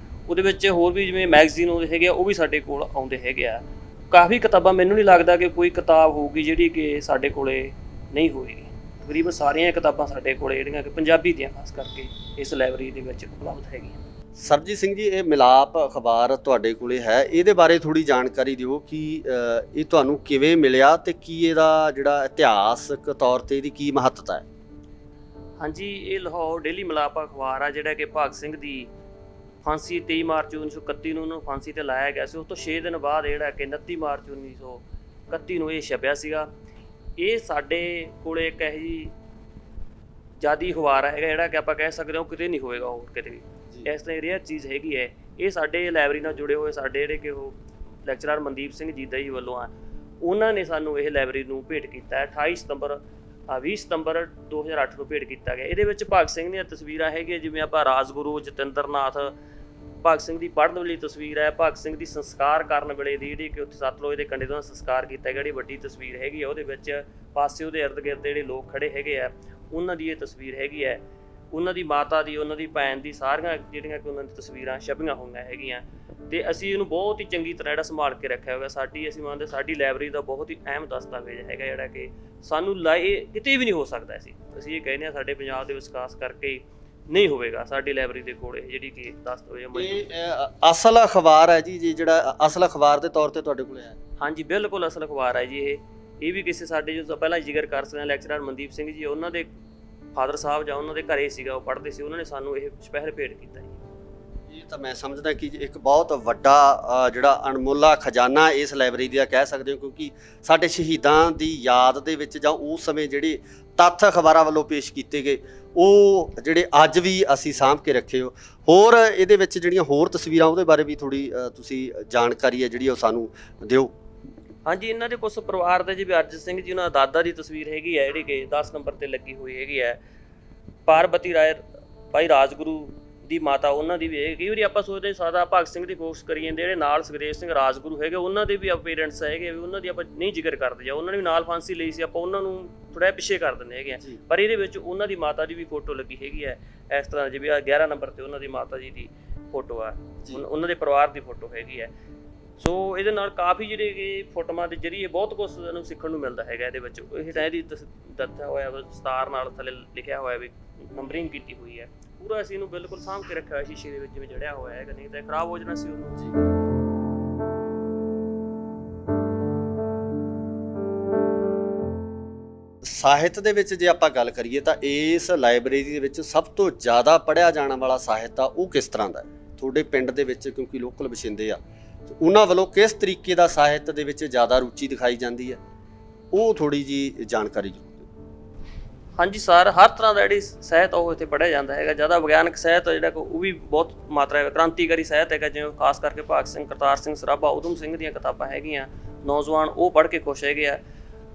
D: ਉਹਦੇ ਵਿੱਚ ਹੋਰ ਵੀ ਜਿਵੇਂ ਮੈਗਜ਼ੀਨ ਆਉਂਦੇ ਹੈਗੇ ਆ, ਉਹ ਵੀ ਸਾਡੇ ਕੋਲ ਆਉਂਦੇ ਹੈਗੇ ਆ। ਕਾਫੀ ਕਿਤਾਬਾਂ, ਮੈਨੂੰ ਨਹੀਂ ਲੱਗਦਾ ਕਿ ਕੋਈ ਕਿਤਾਬ ਹੋਊਗੀ ਜਿਹੜੀ ਕਿ ਸਾਡੇ ਕੋਲੇ ਨਹੀਂ ਹੋਏਗੀ। ਤਕਰੀਬਨ ਸਾਰੀਆਂ ਕਿਤਾਬਾਂ ਸਾਡੇ ਕੋਲੇ ਜਿਹੜੀਆਂ ਕਿ ਪੰਜਾਬੀ ਦੀਆਂ ਖਾਸ ਕਰਕੇ ਇਸ ਲਾਇਬ੍ਰੇਰੀ ਦੇ ਵਿੱਚ ਉਪਲਬਧ ਹੈਗੀਆਂ।
A: ਸਰਬਜੀਤ ਸਿੰਘ ਜੀ, ਇਹ ਮਿਲਾਪ ਅਖਬਾਰ ਤੁਹਾਡੇ ਕੋਲੇ ਹੈ, ਇਹਦੇ ਬਾਰੇ ਥੋੜ੍ਹੀ ਜਾਣਕਾਰੀ ਦਿਓ ਕਿ ਇਹ ਤੁਹਾਨੂੰ ਕਿਵੇਂ ਮਿਲਿਆ ਤੇ ਕੀ ਇਹਦਾ ਜਿਹੜਾ ਇਤਿਹਾਸਕ ਤੌਰ 'ਤੇ ਇਹਦੀ ਕੀ ਮਹੱਤਤਾ ਹੈ?
D: ਹਾਂਜੀ, ਇਹ ਲਾਹੌਰ ਡੇਲੀ ਮਿਲਾਪ ਅਖਬਾਰ ਆ ਜਿਹੜਾ ਕਿ ਭਗਤ ਸਿੰਘ ਦੀ ਫਾਂਸੀ 23 ਮਾਰਚ 1931 ਨੂੰ ਉਹਨੂੰ ਫਾਂਸੀ 'ਤੇ ਲਾਇਆ ਗਿਆ ਸੀ। ਉਸ ਤੋਂ 6 ਦਿਨ ਬਾਅਦ ਜਿਹੜਾ ਕਿ 29 ਮਾਰਚ 1931 ਨੂੰ ਇਹ ਛਪਿਆ ਸੀਗਾ। ਇਹ ਸਾਡੇ ਕੋਲੇ ਇੱਕ ਇਹੋ ਜਿਹੀ ਜਾਦੀ ਅਖਬਾਰ ਹੈਗਾ ਜਿਹੜਾ ਕਿ ਆਪਾਂ ਕਹਿ ਸਕਦੇ ਹਾਂ ਕਿਤੇ ਨਹੀਂ ਹੋਏਗਾ ਹੋਰ ਕਿਤੇ ਵੀ। ਇਸ ਤਰ੍ਹਾਂ ਰੇਅਰ ਚੀਜ਼ ਹੈਗੀ ਹੈ। ਇਹ ਸਾਡੇ ਲਾਇਬ੍ਰੇਰੀ ਨਾਲ ਜੁੜੇ ਹੋਏ ਸਾਡੇ ਜਿਹੜੇ ਕਿ ਉਹ ਲੈਕਚਰਰ ਮਨਦੀਪ ਸਿੰਘ ਜੀਦਾ ਜੀ ਵੱਲੋਂ ਆ, ਉਹਨਾਂ ਨੇ ਸਾਨੂੰ ਇਹ ਲਾਇਬ੍ਰੇਰੀ ਨੂੰ ਭੇਟ ਕੀਤਾ ਹੈ। 20 ਸਤੰਬਰ 2008 ਨੂੰ ਭੇਟ ਕੀਤਾ ਗਿਆ। ਇਹਦੇ ਵਿੱਚ ਭਗਤ ਸਿੰਘ ਦੀਆਂ ਤਸਵੀਰਾਂ ਹੈਗੀਆਂ, ਜਿਵੇਂ ਆਪਾਂ ਰਾਜਗੁਰੂ, ਜਤਿੰਦਰਨਾਥ, ਭਗਤ ਸਿੰਘ ਦੀ ਪੜ੍ਹਨ ਵਾਲੀ ਤਸਵੀਰ ਹੈ, ਭਗਤ ਸਿੰਘ ਦੀ ਸੰਸਕਾਰ ਕਰਨ ਵੇਲੇ ਦੀ ਜਿਹੜੀ ਕਿ ਉੱਥੇ ਸਤਲੁਜ ਦੇ ਕੰਢੇ ਤੋਂ ਸੰਸਕਾਰ ਕੀਤਾ ਗਿਆ, ਜਿਹੜੀ ਵੱਡੀ ਤਸਵੀਰ ਹੈਗੀ ਆ। ਉਹਦੇ ਵਿੱਚ ਪਾਸੇ ਉਹਦੇ ਇਰਦ ਗਿਰਦ ਜਿਹੜੇ ਲੋਕ ਖੜੇ ਹੈਗੇ ਆ, ਉਹਨਾਂ ਦੀ ਇਹ ਤਸਵੀਰ ਹੈਗੀ ਹੈ। ਉਹਨਾਂ ਦੀ ਮਾਤਾ ਦੀ, ਉਹਨਾਂ ਦੀ ਭੈਣ ਦੀ, ਸਾਰੀਆਂ ਜਿਹੜੀਆਂ ਕਿ ਉਹਨਾਂ ਦੀ ਤਸਵੀਰਾਂ ਛਪੀਆਂ ਹੋਈਆਂ ਹੈਗੀਆਂ। ਤੇ ਅਸੀਂ ਇਹਨੂੰ ਬਹੁਤ ਹੀ ਚੰਗੀ ਤਰ੍ਹਾਂ ਜਿਹੜਾ ਸੰਭਾਲ ਕੇ ਰੱਖਿਆ ਹੋਇਆ। ਅਸੀਂ ਮੰਨਦੇ ਸਾਡੀ ਲਾਇਬ੍ਰੇਰੀ ਦਾ ਬਹੁਤ ਹੀ ਅਹਿਮ ਦਸਤਾਵੇਜ਼ ਹੈਗਾ ਜਿਹੜਾ ਕਿ ਸਾਨੂੰ ਕਿਤੇ ਵੀ ਨਹੀਂ ਹੋ ਸਕਦਾ ਸੀ। ਅਸੀਂ ਇਹ ਕਹਿੰਦੇ ਹਾਂ ਸਾਡੇ ਪੰਜਾਬ ਦੇ ਵਿੱਚ ਖਾਸ ਕਰਕੇ ਨਹੀਂ ਹੋਵੇਗਾ ਸਾਡੀ ਲਾਇਬ੍ਰੇਰੀ ਦੇ ਕੋਲ ਜਿਹੜੀ ਕਿ ਦਸਤਾਵੇਜ਼
A: ਇਹ ਅਸਲ ਅਖਬਾਰ ਹੈ ਜੀ, ਜਿਹੜਾ ਅਸਲ ਅਖਬਾਰ ਦੇ ਤੌਰ ਤੇ ਤੁਹਾਡੇ ਕੋਲ ਹੈ? ਹਾਂਜੀ,
D: ਬਿਲਕੁਲ ਅਸਲ ਅਖਬਾਰ ਹੈ ਜੀ। ਇਹ ਵੀ ਕਿਸੇ ਸਾਡੇ ਜੋ ਪਹਿਲਾਂ ਜ਼ਿਕਰ ਕਰ ਸਕਦੇ ਹਾਂ ਲੈਕਚਰਰ ਮਨਦੀਪ ਸਿੰਘ ਜੀ, ਉਹਨਾਂ ਦੇ ਫਾਦਰ ਸਾਹਿਬ ਜਾਂ ਉਹਨਾਂ ਦੇ ਘਰੇ ਸੀਗਾ, ਉਹ ਪੜ੍ਹਦੇ ਸੀ, ਉਹਨਾਂ ਨੇ ਸਾਨੂੰ ਇਹ ਸਪੈਸ਼ਲ ਭੇਟ ਕੀਤਾ ਜੀ।
A: ਇਹ ਤਾਂ ਮੈਂ ਸਮਝਦਾ ਕਿ ਇੱਕ ਬਹੁਤ ਵੱਡਾ ਜਿਹੜਾ ਅਣਮੁੱਲਾ ਖਜ਼ਾਨਾ ਇਸ ਲਾਇਬ੍ਰੇਰੀ ਦਾ ਕਹਿ ਸਕਦੇ ਹੋ, ਕਿਉਂਕਿ ਸਾਡੇ ਸ਼ਹੀਦਾਂ ਦੀ ਯਾਦ ਦੇ ਵਿੱਚ ਜਾਂ ਉਸ ਸਮੇਂ ਜਿਹੜੇ ਤੱਥ ਅਖਬਾਰਾਂ ਵੱਲੋਂ ਪੇਸ਼ ਕੀਤੇ ਗਏ, ਉਹ ਜਿਹੜੇ ਅੱਜ ਵੀ ਅਸੀਂ ਸਾਂਭ ਕੇ ਰੱਖੇ ਹੋ। ਹੋਰ ਇਹਦੇ ਵਿੱਚ ਜਿਹੜੀਆਂ ਹੋਰ ਤਸਵੀਰਾਂ, ਉਹਦੇ ਬਾਰੇ ਵੀ ਥੋੜ੍ਹੀ ਤੁਸੀਂ ਜਾਣਕਾਰੀ ਹੈ ਜਿਹੜੀ ਉਹ ਸਾਨੂੰ ਦਿਓ।
D: ਹਾਂਜੀ, ਇਹਨਾਂ ਦੇ ਕੁਛ ਪਰਿਵਾਰ ਦੇ ਜਿਵੇਂ ਅਰਜਨ ਸਿੰਘ ਜੀ, ਉਹਨਾਂ ਦਾ ਦਾਦਾ ਦੀ ਤਸਵੀਰ ਹੈਗੀ ਹੈ ਜਿਹੜੀ ਕਿ 10 ਨੰਬਰ ਤੇ ਲੱਗੀ ਹੋਈ ਹੈਗੀ ਹੈ। ਪਾਰਬਤੀ ਰਾਏ ਭਾਈ ਰਾਜਗੁਰੂ ਦੀ ਮਾਤਾ, ਉਹਨਾਂ ਦੀ ਵੀ ਹੈ। ਕਈ ਵਾਰੀ ਆਪਾਂ ਸੋਚਦੇ ਸਾਦਾ ਭਗਤ ਸਿੰਘ ਦੀ ਫੋਕਸ ਕਰੀ ਜਾਂਦੇ, ਜਿਹੜੇ ਨਾਲ ਸੁਖਦੇਵ ਸਿੰਘ ਰਾਜਗੁਰੂ ਹੈਗੇ ਉਹਨਾਂ ਦੇ ਵੀ ਪੇਰੈਂਟਸ ਹੈਗੇ, ਉਹਨਾਂ ਦੀ ਆਪਾਂ ਨਹੀਂ ਜ਼ਿਕਰ ਕਰਦੇ ਜਾਂ ਉਹਨਾਂ ਨੇ ਵੀ ਨਾਲ ਫਾਂਸੀ ਲਈ ਸੀ, ਆਪਾਂ ਉਹਨਾਂ ਨੂੰ ਥੋੜ੍ਹਾ ਪਿੱਛੇ ਕਰ ਦਿੰਦੇ ਹੈਗੇ ਆ। ਪਰ ਇਹਦੇ ਵਿੱਚ ਉਹਨਾਂ ਦੀ ਮਾਤਾ ਦੀ ਵੀ ਫੋਟੋ ਲੱਗੀ ਹੈਗੀ ਹੈ ਇਸ ਤਰ੍ਹਾਂ, ਜਿਵੇਂ 11 ਨੰਬਰ ਤੇ ਉਹਨਾਂ ਦੀ ਮਾਤਾ ਜੀ ਦੀ ਫੋਟੋ ਆ, ਉਹਨਾਂ ਦੇ ਪਰਿਵਾਰ ਦੀ ਫੋਟੋ ਹੈਗੀ ਹੈ। ਸੋ ਇਹਦੇ ਨਾਲ ਕਾਫੀ ਜਿਹੜੇ ਕਿ ਫੋਟੋਆਂ ਦੇ ਜ਼ਰੀਏ ਬਹੁਤ ਕੁਝ ਸਾਨੂੰ ਸਿੱਖਣ ਨੂੰ ਮਿਲਦਾ ਹੈਗਾ। ਇਹਦੇ ਵਿੱਚ ਇਹ ਤਾਂ ਇਹਦੀ ਦੱਸਿਆ ਹੋਇਆ ਵਿਸਤਾਰ ਨਾਲ ਥੱਲੇ ਲਿਖਿਆ ਹੋਇਆ ਵੀ ਨੰਬਰਿੰਗ ਕੀਤੀ ਹੋਈ ਹੈ ਪੂਰਾ। ਅਸੀਂ ਇਹਨੂੰ ਬਿਲਕੁਲ ਸਾਂਭ ਕੇ ਰੱਖਿਆ ਹੋਇਆ ਸ਼ੀਸ਼ੇ ਦੇ ਵਿੱਚ ਜਿਵੇਂ ਜੜਿਆ ਹੋਇਆ ਹੈਗਾ, ਨਹੀਂ ਤਾਂ ਖਰਾਬ ਹੋ ਜਾਣਾ ਸੀ ਉਹਨੂੰ।
A: ਸਾਹਿਤ ਦੇ ਵਿੱਚ ਜੇ ਆਪਾਂ ਗੱਲ ਕਰੀਏ ਤਾਂ ਇਸ ਲਾਇਬ੍ਰੇਰੀ ਦੇ ਵਿੱਚ ਸਭ ਤੋਂ ਜ਼ਿਆਦਾ ਪੜ੍ਹਿਆ ਜਾਣ ਵਾਲਾ ਸਾਹਿਤ ਆ ਉਹ ਕਿਸ ਤਰ੍ਹਾਂ ਦਾ ਹੈ ਤੁਹਾਡੇ ਪਿੰਡ ਦੇ ਵਿੱਚ, ਕਿਉਂਕਿ ਲੋਕਲ ਵਸਿੰਦੇ ਆ, ਤੇ ਉਹਨਾਂ ਵੱਲੋਂ ਕਿਸ ਤਰੀਕੇ ਦਾ ਸਾਹਿਤ ਦੇ ਵਿੱਚ ਜ਼ਿਆਦਾ ਰੁਚੀ ਦਿਖਾਈ ਜਾਂਦੀ ਹੈ, ਉਹ ਥੋੜੀ ਜੀ ਜਾਣਕਾਰੀ ਜ਼ਰੂਰ ਦਿਓ।
D: ਹਾਂਜੀ ਸਰ, ਹਰ ਤਰ੍ਹਾਂ ਦਾ ਜਿਹੜੀ ਸਾਹਿਤ ਉਹ ਇੱਥੇ ਪੜ੍ਹਿਆ ਜਾਂਦਾ ਹੈਗਾ। ਜ਼ਿਆਦਾ ਵਿਗਿਆਨਕ ਸਾਹਿਤ ਜਿਹੜਾ ਉਹ ਵੀ ਬਹੁਤ ਮਾਤਰਾ ਹੈਗਾ, ਕ੍ਰਾਂਤੀਕਾਰੀ ਸਾਹਿਤ ਹੈਗਾ, ਜਿਵੇਂ ਖਾਸ ਕਰਕੇ ਭਾਗ ਸਿੰਘ, ਕਰਤਾਰ ਸਿੰਘ ਸਰਾਭਾ, ਊਧਮ ਸਿੰਘ ਦੀਆਂ ਕਿਤਾਬਾਂ ਹੈਗੀਆਂ, ਨੌਜਵਾਨ ਉਹ ਪੜ੍ਹ ਕੇ ਖੁਸ਼ ਹੈਗੇ ਆ।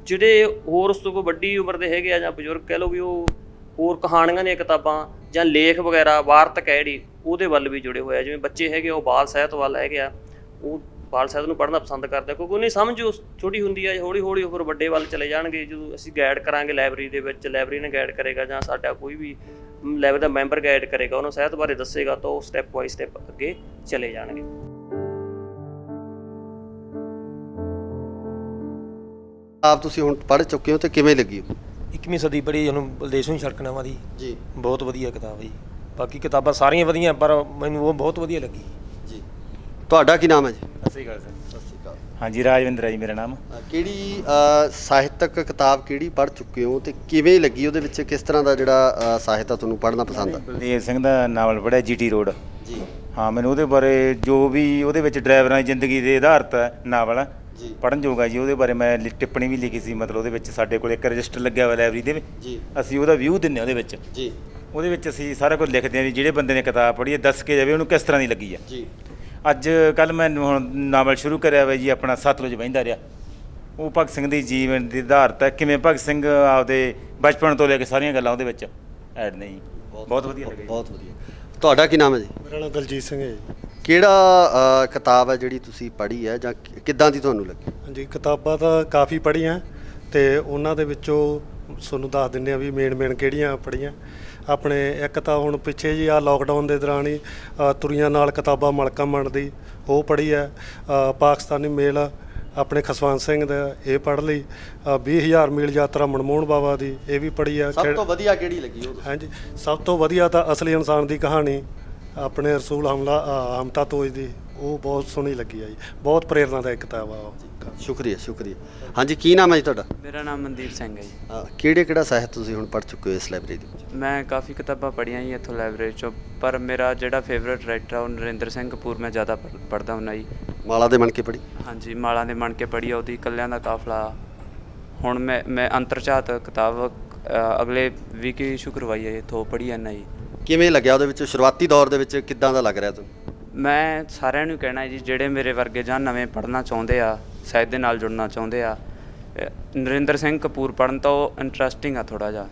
D: ਜਿਹੜੇ ਹੋਰ ਉਸ ਤੋਂ ਕੋਈ ਵੱਡੀ ਉਮਰ ਦੇ ਹੈਗੇ ਆ ਜਾਂ ਬਜ਼ੁਰਗ ਕਹਿ ਲਓ ਵੀ ਉਹ ਹੋਰ ਕਹਾਣੀਆਂ ਦੀਆਂ ਕਿਤਾਬਾਂ ਜਾਂ ਲੇਖ ਵਗੈਰਾ, ਵਾਰਤਕ ਹੈ ਜਿਹੜੀ, ਉਹਦੇ ਵੱਲ ਵੀ ਜੁੜੇ ਹੋਏ ਆ। ਜਿਵੇਂ ਬੱਚੇ ਹੈਗੇ ਉਹ ਬਾਲ ਸਾਹਿਤ ਵੱਲ ਹੈਗੇ ਆ, ਉਹ ਬਾਲ ਸਾਹਿਤ ਨੂੰ ਪੜ੍ਹਨਾ ਪਸੰਦ ਕਰਦੇ ਆ, ਕਿਉਂਕਿ ਉਹਨੇ ਸਮਝ ਉਸ ਛੋਟੀ ਹੁੰਦੀ ਹੈ, ਹੌਲੀ ਹੌਲੀ ਹੋਰ ਵੱਡੇ ਵੱਲ ਚਲੇ ਜਾਣਗੇ। ਜਦੋਂ ਅਸੀਂ ਗਾਈਡ ਕਰਾਂਗੇ ਲਾਇਬ੍ਰੇਰੀ ਦੇ ਵਿੱਚ, ਲਾਇਬ੍ਰੇਰੀ ਨੇ ਗਾਈਡ ਕਰੇਗਾ ਜਾਂ ਸਾਡਾ ਕੋਈ ਵੀ ਲਾਇਬ੍ਰੇਰੀ ਦਾ ਮੈਂਬਰ ਗਾਈਡ ਕਰੇਗਾ, ਉਹਨੂੰ ਸਾਹਿਤ ਬਾਰੇ ਦੱਸੇਗਾ, ਤਾਂ ਉਹ ਸਟੈਪ ਬਾਈ ਸਟੈਪ ਅੱਗੇ ਚਲੇ ਜਾਣਗੇ।
A: ਆਪ ਤੁਸੀਂ ਹੁਣ ਪੜ੍ਹ ਚੁੱਕੇ ਹੋ ਤੇ ਕਿਵੇਂ ਲੱਗੀ?
E: 21ਵੀਂ ਸਦੀ ਪੜ੍ਹੀ ਉਹਨੂੰ ਬਲਦੇਵ ਸਿੰਘ ਸੜਕਨਾਮਾ ਦੀ
A: ਜੀ,
E: ਬਹੁਤ ਵਧੀਆ ਕਿਤਾਬ ਹੈ ਜੀ। ਬਾਕੀ ਕਿਤਾਬਾਂ ਸਾਰੀਆਂ ਵਧੀਆ, ਪਰ ਮੈਨੂੰ ਉਹ ਬਹੁਤ ਵਧੀਆ ਲੱਗੀ
A: ਜੀ। ਤੁਹਾਡਾ ਕੀ ਨਾਮ ਹੈ ਜੀ?
F: ਸਤਿ ਸ਼੍ਰੀ ਅਕਾਲ ਸਰ।
A: ਸਤਿ ਸ਼੍ਰੀ ਅਕਾਲ।
F: ਹਾਂਜੀ, ਰਾਜਵਿੰਦਰ ਹੈ ਜੀ ਮੇਰਾ ਨਾਮ।
A: ਕਿਹੜੀ ਸਾਹਿਤਕ ਕਿਤਾਬ ਕਿਹੜੀ ਪੜ੍ਹ ਚੁੱਕੇ ਹੋ ਤੇ ਕਿਵੇਂ ਲੱਗੀ? ਉਹਦੇ ਵਿੱਚ ਕਿਸ ਤਰ੍ਹਾਂ ਦਾ ਜਿਹੜਾ ਸਾਹਿਤ ਆ ਤੁਹਾਨੂੰ ਪੜ੍ਹਨਾ ਪਸੰਦ ਆ?
F: ਬਲਦੇਵ ਸਿੰਘ ਦਾ ਨਾਵਲ ਪੜ੍ਹਿਆ, ਜੀਟੀ ਰੋਡ।
A: ਜੀ
F: ਹਾਂ, ਮੈਨੂੰ ਉਹਦੇ ਬਾਰੇ ਜੋ ਵੀ ਉਹਦੇ ਵਿੱਚ ਡਰਾਈਵਰਾਂ ਦੀ ਜ਼ਿੰਦਗੀ ਦੇ ਆਧਾਰਿਤ ਨਾਵਲ
A: ਜੀ,
F: ਪੜ੍ਹਨ ਯੋਗਾ ਜੀ। ਉਹਦੇ ਬਾਰੇ ਮੈਂ ਟਿੱਪਣੀ ਵੀ ਲਿਖੀ ਸੀ, ਮਤਲਬ ਉਹਦੇ ਵਿੱਚ ਸਾਡੇ ਕੋਲ ਇੱਕ ਰਜਿਸਟਰ ਲੱਗਿਆ ਹੋਇਆ ਲਾਇਬ੍ਰੇਰੀ ਦੇ ਵਿੱਚ,
A: ਜੀ
F: ਅਸੀਂ ਉਹਦਾ ਵਿਊ ਦਿੰਦੇ ਹਾਂ ਉਹਦੇ ਵਿੱਚ।
A: ਜੀ
F: ਉਹਦੇ ਵਿੱਚ ਅਸੀਂ ਸਾਰਾ ਕੁਝ ਲਿਖਦੇ ਹਾਂ ਵੀ ਜਿਹੜੇ ਬੰਦੇ ਨੇ ਕਿਤਾਬ ਪੜ੍ਹੀ ਹੈ ਦੱਸ ਕੇ ਜਾਵੇ ਉਹਨੂੰ ਕਿਸ ਤਰ੍ਹਾਂ ਦੀ ਲੱਗੀ ਹੈ।
A: ਜੀ।
F: ਅੱਜ ਕੱਲ੍ਹ ਮੈਨੂੰ ਹੁਣ ਨਾਵਲ ਸ਼ੁਰੂ ਕਰਿਆ ਹੋਇਆ ਜੀ ਆਪਣਾ ਸਤਲੁਜ ਵਹਿੰਦਾ ਰਿਹਾ। ਉਹ ਭਗਤ ਸਿੰਘ ਦੀ ਜੀਵਨ ਦੇ ਆਧਾਰਿਤ ਹੈ, ਕਿਵੇਂ ਭਗਤ ਸਿੰਘ ਆਪਦੇ ਬਚਪਨ ਤੋਂ ਲੈ ਕੇ ਸਾਰੀਆਂ ਗੱਲਾਂ ਉਹਦੇ ਵਿੱਚ ਐਡ ਨੇ ਜੀ। ਬਹੁਤ ਵਧੀਆ ਲੱਗਿਆ ਜੀ।
A: ਬਹੁਤ ਵਧੀਆ। ਤੁਹਾਡਾ ਕੀ ਨਾਮ ਹੈ ਜੀ?
G: ਮੇਰਾ ਨਾਮ ਦਲਜੀਤ ਸਿੰਘ ਹੈ ਜੀ।
A: ਕਿਹੜਾ ਕਿਤਾਬ ਹੈ ਜਿਹੜੀ ਤੁਸੀਂ ਪੜ੍ਹੀ ਹੈ ਜਾਂ ਕਿੱਦਾਂ ਦੀ ਤੁਹਾਨੂੰ ਲੱਗੀ?
G: ਹਾਂਜੀ, ਕਿਤਾਬਾਂ ਤਾਂ ਕਾਫੀ ਪੜ੍ਹੀਆਂ ਤੇ ਉਹਨਾਂ ਦੇ ਵਿੱਚੋਂ ਤੁਹਾਨੂੰ ਦੱਸ ਦਿੰਦੇ ਆ ਵੀ ਮੇਨ ਕਿਹੜੀਆਂ ਪੜ੍ਹੀਆਂ। ਆਪਣੇ ਇੱਕ ਤਾਂ ਹੁਣ ਪਿੱਛੇ ਜੀ ਆ ਲੋਕਡਾਊਨ ਦੇ ਦੌਰਾਨ ਹੀ ਤੁਰੀਆਂ ਨਾਲ ਕਿਤਾਬਾਂ ਮਲਕਾ ਮੰਡ ਦੀ ਉਹ ਪੜ੍ਹੀ ਹੈ। ਪਾਕਿਸਤਾਨੀ ਮੇਲ ਆਪਣੇ ਖਸਵੰਤ ਸਿੰਘ ਦਾ ਇਹ ਪੜ੍ਹ ਲਈ। 20,000 ਮੀਲ ਯਾਤਰਾ ਮਨਮੋਹਨ ਬਾਬਾ ਦੀ ਇਹ ਵੀ ਪੜ੍ਹੀ ਆ।
A: ਸਭ ਤੋਂ ਵਧੀਆ ਕਿਹੜੀ ਲੱਗੀ ਉਹ?
G: ਹਾਂਜੀ, ਸਭ ਤੋਂ ਵਧੀਆ ਤਾਂ ਅਸਲੀ ਇਨਸਾਨ ਦੀ ਕਹਾਣੀ ਆਪਣੇ ਰਸੂਲ ਹਮਤਾ ਤੋਜ ਦੀ, ਉਹ ਬਹੁਤ ਸੋਹਣੀ ਲੱਗੀ ਆ ਜੀ। ਬਹੁਤ ਪ੍ਰੇਰਨਾਦਾਇਕ ਕਿਤਾਬ ਆ ਉਹ।
A: ਸ਼ੁਕਰੀਆ ਸ਼ੁਕਰੀਆ। ਹਾਂਜੀ, ਕੀ ਨਾਮ ਹੈ ਜੀ ਤੁਹਾਡਾ?
H: ਮੇਰਾ ਨਾਮ ਮਨਦੀਪ ਸਿੰਘ ਹੈ ਜੀ।
A: ਕਿਹੜਾ ਸਾਹਿਤ ਤੁਸੀਂ ਹੁਣ ਪੜ੍ਹ ਚੁੱਕੇ ਹੋ ਇਸ ਲਾਇਬ੍ਰੇਰੀ ਦੇ ਵਿੱਚ?
H: ਮੈਂ ਕਾफ़ੀ ਕਿਤਾਬਾਂ ਪੜ੍ਹੀਆਂ ਜੀ ਇੱਥੋਂ ਲਾਇਬ੍ਰੇਰੀ 'ਚੋਂ, ਪਰ ਮੇਰਾ ਜਿਹੜਾ ਫੇਵਰੇਟ ਰਾਈਟਰ ਆ ਉਹ ਨਰਿੰਦਰ ਸਿੰਘ ਕਪੂਰ, ਮੈਂ ਜ਼ਿਆਦਾ ਪੜ੍ਹਦਾ ਹੁੰਦਾ ਜੀ।
A: ਮਾਲਾ ਦੇ ਮਣਕੇ ਪੜ੍ਹੀ?
H: ਹਾਂਜੀ, ਮਾਲਾਂ ਦੇ ਮਣਕੇ ਪੜ੍ਹੀ ਆ, ਉਹਦੀ ਕੱਲਿਆਂ ਦਾ ਕਾਫਲਾ। ਹੁਣ ਮੈਂ ਅੰਤਰਝਾਤ ਕਿਤਾਬ ਅਗਲੇ ਵੀਕ ਇਸ਼ੂ ਕਰਵਾਈ ਹੈ, ਇੱਥੋਂ ਪੜ੍ਹੀ ਜਾਂਦਾ ਜੀ।
A: ਕਿਵੇਂ ਲੱਗਿਆ ਉਹਦੇ ਵਿੱਚ ਸ਼ੁਰੂਆਤੀ ਦੌਰ ਦੇ ਵਿੱਚ ਕਿੱਦਾਂ ਦਾ ਲੱਗ ਰਿਹਾ ਤੁਹਾਨੂੰ?
H: ਮੈਂ ਸਾਰਿਆਂ ਨੂੰ ਕਹਿਣਾ ਜੀ, ਜਿਹੜੇ ਮੇਰੇ ਵਰਗੇ ਜਾਂ ਨਵੇਂ ਪੜ੍ਹਨਾ ਚਾਹੁੰਦੇ ਆ, ਸਾਹਿਤ ਦੇ ਨਾਲ ਜੁੜਨਾ ਚਾਹੁੰਦੇ ਆ, ਨਰਿੰਦਰ ਸਿੰਘ ਕਪੂਰ ਪੜ੍ਹਨ ਤਾਂ ਉਹ ਇੰਟਰਸਟਿੰਗ ਆ ਥੋੜ੍ਹਾ ਜਿਹਾ।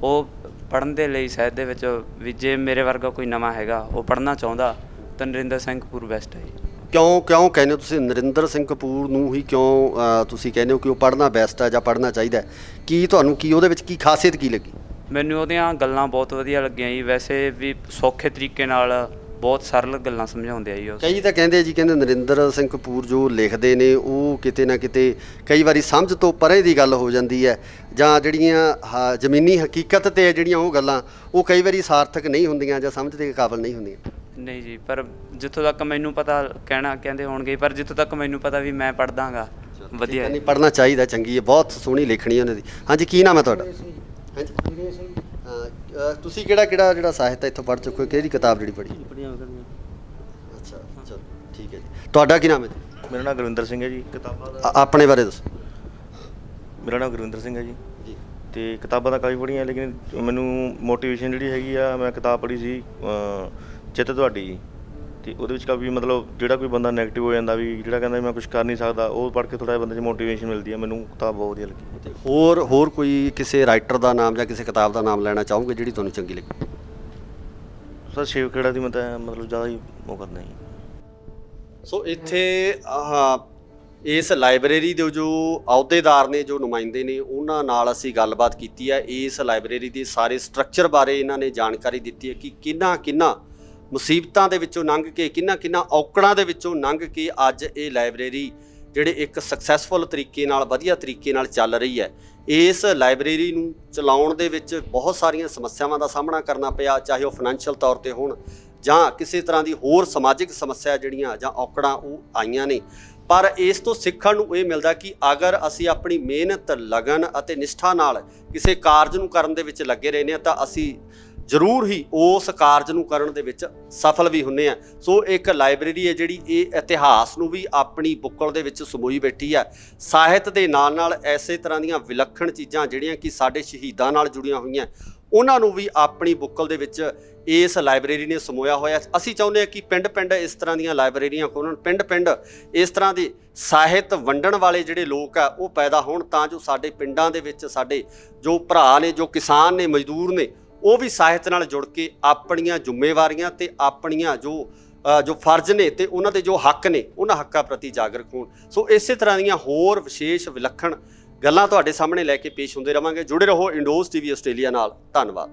H: ਉਹ ਪੜ੍ਹਨ ਦੇ ਲਈ ਸਾਹਿਤ ਦੇ ਵਿੱਚ ਵੀ ਜੇ ਮੇਰੇ ਵਰਗਾ ਕੋਈ ਨਵਾਂ ਹੈਗਾ ਉਹ ਪੜ੍ਹਨਾ ਚਾਹੁੰਦਾ ਤਾਂ ਨਰਿੰਦਰ ਸਿੰਘ ਕਪੂਰ ਬੈਸਟ ਹੈ ਜੀ।
A: ਕਿਉਂ ਕਹਿੰਦੇ ਹੋ ਤੁਸੀਂ ਨਰਿੰਦਰ ਸਿੰਘ ਕਪੂਰ ਨੂੰ ਹੀ ਕਿਉਂ ਤੁਸੀਂ ਕਹਿੰਦੇ ਹੋ ਕਿ ਉਹ ਪੜ੍ਹਨਾ ਬੈਸਟ ਹੈ ਜਾਂ ਪੜ੍ਹਨਾ ਚਾਹੀਦਾ? ਕੀ ਤੁਹਾਨੂੰ ਕੀ ਉਹਦੇ ਵਿੱਚ ਕੀ ਖਾਸੀਅਤ ਕੀ ਲੱਗੀ?
H: ਮੈਨੂੰ ਉਹਦੀਆਂ ਗੱਲਾਂ ਬਹੁਤ ਵਧੀਆ ਲੱਗੀਆਂ ਜੀ। ਵੈਸੇ ਵੀ ਸੌਖੇ ਤਰੀਕੇ ਨਾਲ ਬਹੁਤ ਸਰਲ ਗੱਲਾਂ ਸਮਝਾਉਂਦੇ ਆ ਜੀ ਉਹ।
A: ਕਈ ਤਾਂ ਕਹਿੰਦੇ ਜੀ, ਕਹਿੰਦੇ ਨਰਿੰਦਰ ਸਿੰਘ ਕਪੂਰ ਜੋ ਲਿਖਦੇ ਨੇ ਉਹ ਕਿਤੇ ਨਾ ਕਿਤੇ ਕਈ ਵਾਰੀ ਸਮਝ ਤੋਂ ਪਰੇ ਦੀ ਗੱਲ ਹੋ ਜਾਂਦੀ ਹੈ, ਜਾਂ ਜਿਹੜੀਆਂ ਜ਼ਮੀਨੀ ਹਕੀਕਤ 'ਤੇ ਜਿਹੜੀਆਂ ਉਹ ਗੱਲਾਂ ਉਹ ਕਈ ਵਾਰੀ ਸਾਰਥਕ ਨਹੀਂ ਹੁੰਦੀਆਂ ਜਾਂ ਸਮਝ ਦੇ ਕਾਬਲ ਨਹੀਂ ਹੁੰਦੀਆਂ।
H: ਨਹੀਂ ਜੀ, ਪਰ ਜਿੱਥੋਂ ਤੱਕ ਮੈਨੂੰ ਪਤਾ ਕਹਿੰਦੇ ਹੋਣਗੇ, ਪਰ ਜਿੱਥੋਂ ਤੱਕ ਮੈਨੂੰ ਪਤਾ ਵੀ ਮੈਂ ਪੜ੍ਹਦਾਗਾ ਵਧੀਆ।
A: ਨਹੀਂ, ਪੜ੍ਹਨਾ ਚਾਹੀਦਾ, ਚੰਗੀ ਹੈ, ਬਹੁਤ ਸੋਹਣੀ ਲਿਖਣੀ ਉਹਨਾਂ ਦੀ। ਹਾਂਜੀ, ਕੀ ਨਾਮ ਹੈ ਤੁਹਾਡਾ? ਹਾਂਜੀ, ਤੁਸੀਂ ਕਿਹੜਾ ਜਿਹੜਾ ਸਾਹਿਤ ਇੱਥੋਂ ਪੜ੍ਹ ਚੁੱਕੇ ਹੋ? ਕਿਹੜੀ ਕਿਤਾਬ ਜਿਹੜੀ ਪੜ੍ਹੀ? ਅੱਛਾ, ਚਲੋ ਠੀਕ ਹੈ ਜੀ। ਤੁਹਾਡਾ ਕੀ ਨਾਮ ਹੈ ਜੀ?
I: ਮੇਰਾ ਨਾਮ ਗੁਰਵਿੰਦਰ ਸਿੰਘ ਹੈ ਜੀ। ਕਿਤਾਬਾਂ ਦਾ
A: ਆਪਣੇ ਬਾਰੇ ਦੱਸੋ।
I: ਮੇਰਾ ਨਾਮ ਗੁਰਵਿੰਦਰ ਸਿੰਘ ਹੈ ਜੀ।
A: ਜੀ।
I: ਅਤੇ ਕਿਤਾਬਾਂ ਤਾਂ ਕਾਫੀ ਪੜ੍ਹੀਆਂ, ਲੇਕਿਨ ਮੈਨੂੰ ਮੋਟੀਵੇਸ਼ਨ ਜਿਹੜੀ ਹੈਗੀ ਆ, ਮੈਂ ਕਿਤਾਬ ਪੜ੍ਹੀ ਸੀ ਚਿੱਤ ਤੁਹਾਡੀ ਜੀ। ਅਤੇ ਉਹਦੇ ਵਿੱਚ ਕਾਫੀ ਮਤਲਬ ਜਿਹੜਾ ਕੋਈ ਬੰਦਾ ਨੈਗੇਟਿਵ ਹੋ ਜਾਂਦਾ, ਵੀ ਜਿਹੜਾ ਕਹਿੰਦਾ ਮੈਂ ਕੁਛ ਕਰ ਨਹੀਂ ਸਕਦਾ, ਉਹ ਪੜ੍ਹ ਕੇ ਥੋੜ੍ਹਾ ਜਿਹਾ ਬੰਦੇ 'ਚ ਮੋਟੀਵੇਸ਼ਨ ਮਿਲਦੀ ਹੈ। ਮੈਨੂੰ ਕਿਤਾਬ ਬਹੁਤ ਵਧੀਆ ਲੱਗੀ।
A: ਹੋਰ ਕੋਈ ਕਿਸੇ ਰਾਈਟਰ ਦਾ ਨਾਮ ਜਾਂ ਕਿਸੇ ਕਿਤਾਬ ਦਾ ਨਾਮ ਲੈਣਾ ਚਾਹੋਗੇ ਜਿਹੜੀ ਤੁਹਾਨੂੰ ਚੰਗੀ ਲੱਗੀ?
I: ਸਰ ਸ਼ਿਵ ਖੇੜਾ ਦੀ ਮੈਂ ਤਾਂ ਮਤਲਬ ਜ਼ਿਆਦਾ ਹੀ ਉਹ ਕਰਦਾ ਜੀ।
A: ਸੋ ਇੱਥੇ ਇਸ ਲਾਇਬ੍ਰੇਰੀ ਦੇ ਜੋ ਅਹੁਦੇਦਾਰ ਨੇ, ਜੋ ਨੁਮਾਇੰਦੇ ਨੇ, ਉਹਨਾਂ ਨਾਲ ਅਸੀਂ ਗੱਲਬਾਤ ਕੀਤੀ ਹੈ। ਇਸ ਲਾਇਬ੍ਰੇਰੀ ਦੇ ਸਾਰੇ ਸਟਰਕਚਰ ਬਾਰੇ ਇਹਨਾਂ ਨੇ ਜਾਣਕਾਰੀ ਦਿੱਤੀ ਹੈ ਕਿ ਕਿੰਨਾ ਮੁਸੀਬਤਾਂ ਦੇ ਵਿੱਚੋਂ ਲੰਘ ਕੇ, ਕਿੰਨਾ ਔਕੜਾਂ ਦੇ ਵਿੱਚੋਂ ਲੰਘ ਕੇ ਅੱਜ ਇਹ ਲਾਇਬ੍ਰੇਰੀ ਜਿਹੜੇ ਇੱਕ ਸਕਸੈਸਫੁਲ ਤਰੀਕੇ ਨਾਲ, ਵਧੀਆ ਤਰੀਕੇ ਨਾਲ ਚੱਲ ਰਹੀ ਹੈ। ਇਸ ਲਾਇਬ੍ਰੇਰੀ ਨੂੰ ਚਲਾਉਣ ਦੇ ਵਿੱਚ ਬਹੁਤ ਸਾਰੀਆਂ ਸਮੱਸਿਆਵਾਂ ਦਾ ਸਾਹਮਣਾ ਕਰਨਾ ਪਿਆ, ਚਾਹੇ ਉਹ ਫਾਈਨੈਂਸ਼ੀਅਲ ਤੌਰ 'ਤੇ ਹੋਣ ਜਾਂ ਕਿਸੇ ਤਰ੍ਹਾਂ ਦੀ ਹੋਰ ਸਮਾਜਿਕ ਸਮੱਸਿਆ ਜਿਹੜੀਆਂ ਜਾਂ ਔਕੜਾਂ ਉਹ ਆਈਆਂ ਨੇ, ਪਰ ਇਸ ਤੋਂ ਸਿੱਖਣ ਨੂੰ ਇਹ ਮਿਲਦਾ ਕਿ ਅਗਰ ਅਸੀਂ ਆਪਣੀ ਮਿਹਨਤ, ਲਗਨ ਅਤੇ ਨਿਸ਼ਠਾ ਨਾਲ ਕਿਸੇ ਕਾਰਜ ਨੂੰ ਕਰਨ ਦੇ ਵਿੱਚ ਲੱਗੇ ਰਹਿੰਦੇ ਹਾਂ ਤਾਂ ਅਸੀਂ ਜ਼ਰੂਰ ਹੀ ਉਸ ਕਾਰਜ ਨੂੰ ਕਰਨ ਦੇ ਵਿੱਚ ਸਫਲ ਵੀ ਹੁੰਦੇ ਆ। ਸੋ ਇੱਕ ਲਾਇਬ੍ਰੇਰੀ ਹੈ ਜਿਹੜੀ ਇਹ ਇਤਿਹਾਸ ਨੂੰ ਵੀ ਆਪਣੀ ਬੁੱਕਲ ਦੇ ਵਿੱਚ ਸਮੋਈ ਬੈਠੀ ਹੈ। ਸਾਹਿਤ ਦੇ ਨਾਲ ਨਾਲ ਐਸੇ ਤਰ੍ਹਾਂ ਦੀਆਂ ਵਿਲੱਖਣ ਚੀਜ਼ਾਂ ਜਿਹੜੀਆਂ ਕਿ ਸਾਡੇ ਸ਼ਹੀਦਾਂ ਨਾਲ ਜੁੜੀਆਂ ਹੋਈਆਂ ਉਹਨਾਂ ਨੂੰ ਵੀ ਆਪਣੀ ਬੁੱਕਲ ਦੇ ਵਿੱਚ ਇਸ ਲਾਇਬ੍ਰੇਰੀ ਨੇ ਸਮੋਇਆ ਹੋਇਆ। ਅਸੀਂ ਚਾਹੁੰਦੇ ਹਾਂ ਕਿ ਪਿੰਡ-ਪਿੰਡ ਇਸ ਤਰ੍ਹਾਂ ਦੀਆਂ ਲਾਇਬ੍ਰੇਰੀਆਂ ਖੋਲ੍ਹਣ, ਪਿੰਡ-ਪਿੰਡ ਇਸ ਤਰ੍ਹਾਂ ਦੇ ਸਾਹਿਤ ਵੰਡਣ ਵਾਲੇ ਜਿਹੜੇ ਲੋਕ ਆ ਉਹ ਪੈਦਾ ਹੋਣ, ਤਾਂ ਜੋ ਸਾਡੇ ਪਿੰਡਾਂ ਦੇ ਵਿੱਚ ਸਾਡੇ ਜੋ ਭਰਾ ਨੇ, ਜੋ ਕਿਸਾਨ ਨੇ, ਮਜ਼ਦੂਰ ਨੇ, ਉਹ ਵੀ ਸਾਹਿਤ ਨਾਲ ਜੁੜ ਕੇ ਆਪਣੀਆਂ ਜ਼ਿੰਮੇਵਾਰੀਆਂ ਤੇ ਆਪਣੀਆਂ ਜੋ ਫਰਜ਼ ਨੇ ਤੇ ਉਹਨਾਂ ਦੇ ਜੋ ਹੱਕ ਨੇ ਉਹਨਾਂ ਹੱਕਾਂ ਪ੍ਰਤੀ ਜਾਗਰੂਕ ਹੋਣ। ਸੋ ਇਸੇ ਤਰ੍ਹਾਂ ਦੀਆਂ ਹੋਰ ਵਿਸ਼ੇਸ਼ ਵਿਲੱਖਣ ਗੱਲਾਂ ਤੁਹਾਡੇ ਸਾਹਮਣੇ ਲੈ ਕੇ ਪੇਸ਼ ਹੁੰਦੇ ਰਵਾਂਗੇ। ਜੁੜੇ ਰਹੋ ਇੰਡੋਜ਼ ਟੀਵੀ ਆਸਟ੍ਰੇਲੀਆ ਨਾਲ। ਧੰਨਵਾਦ।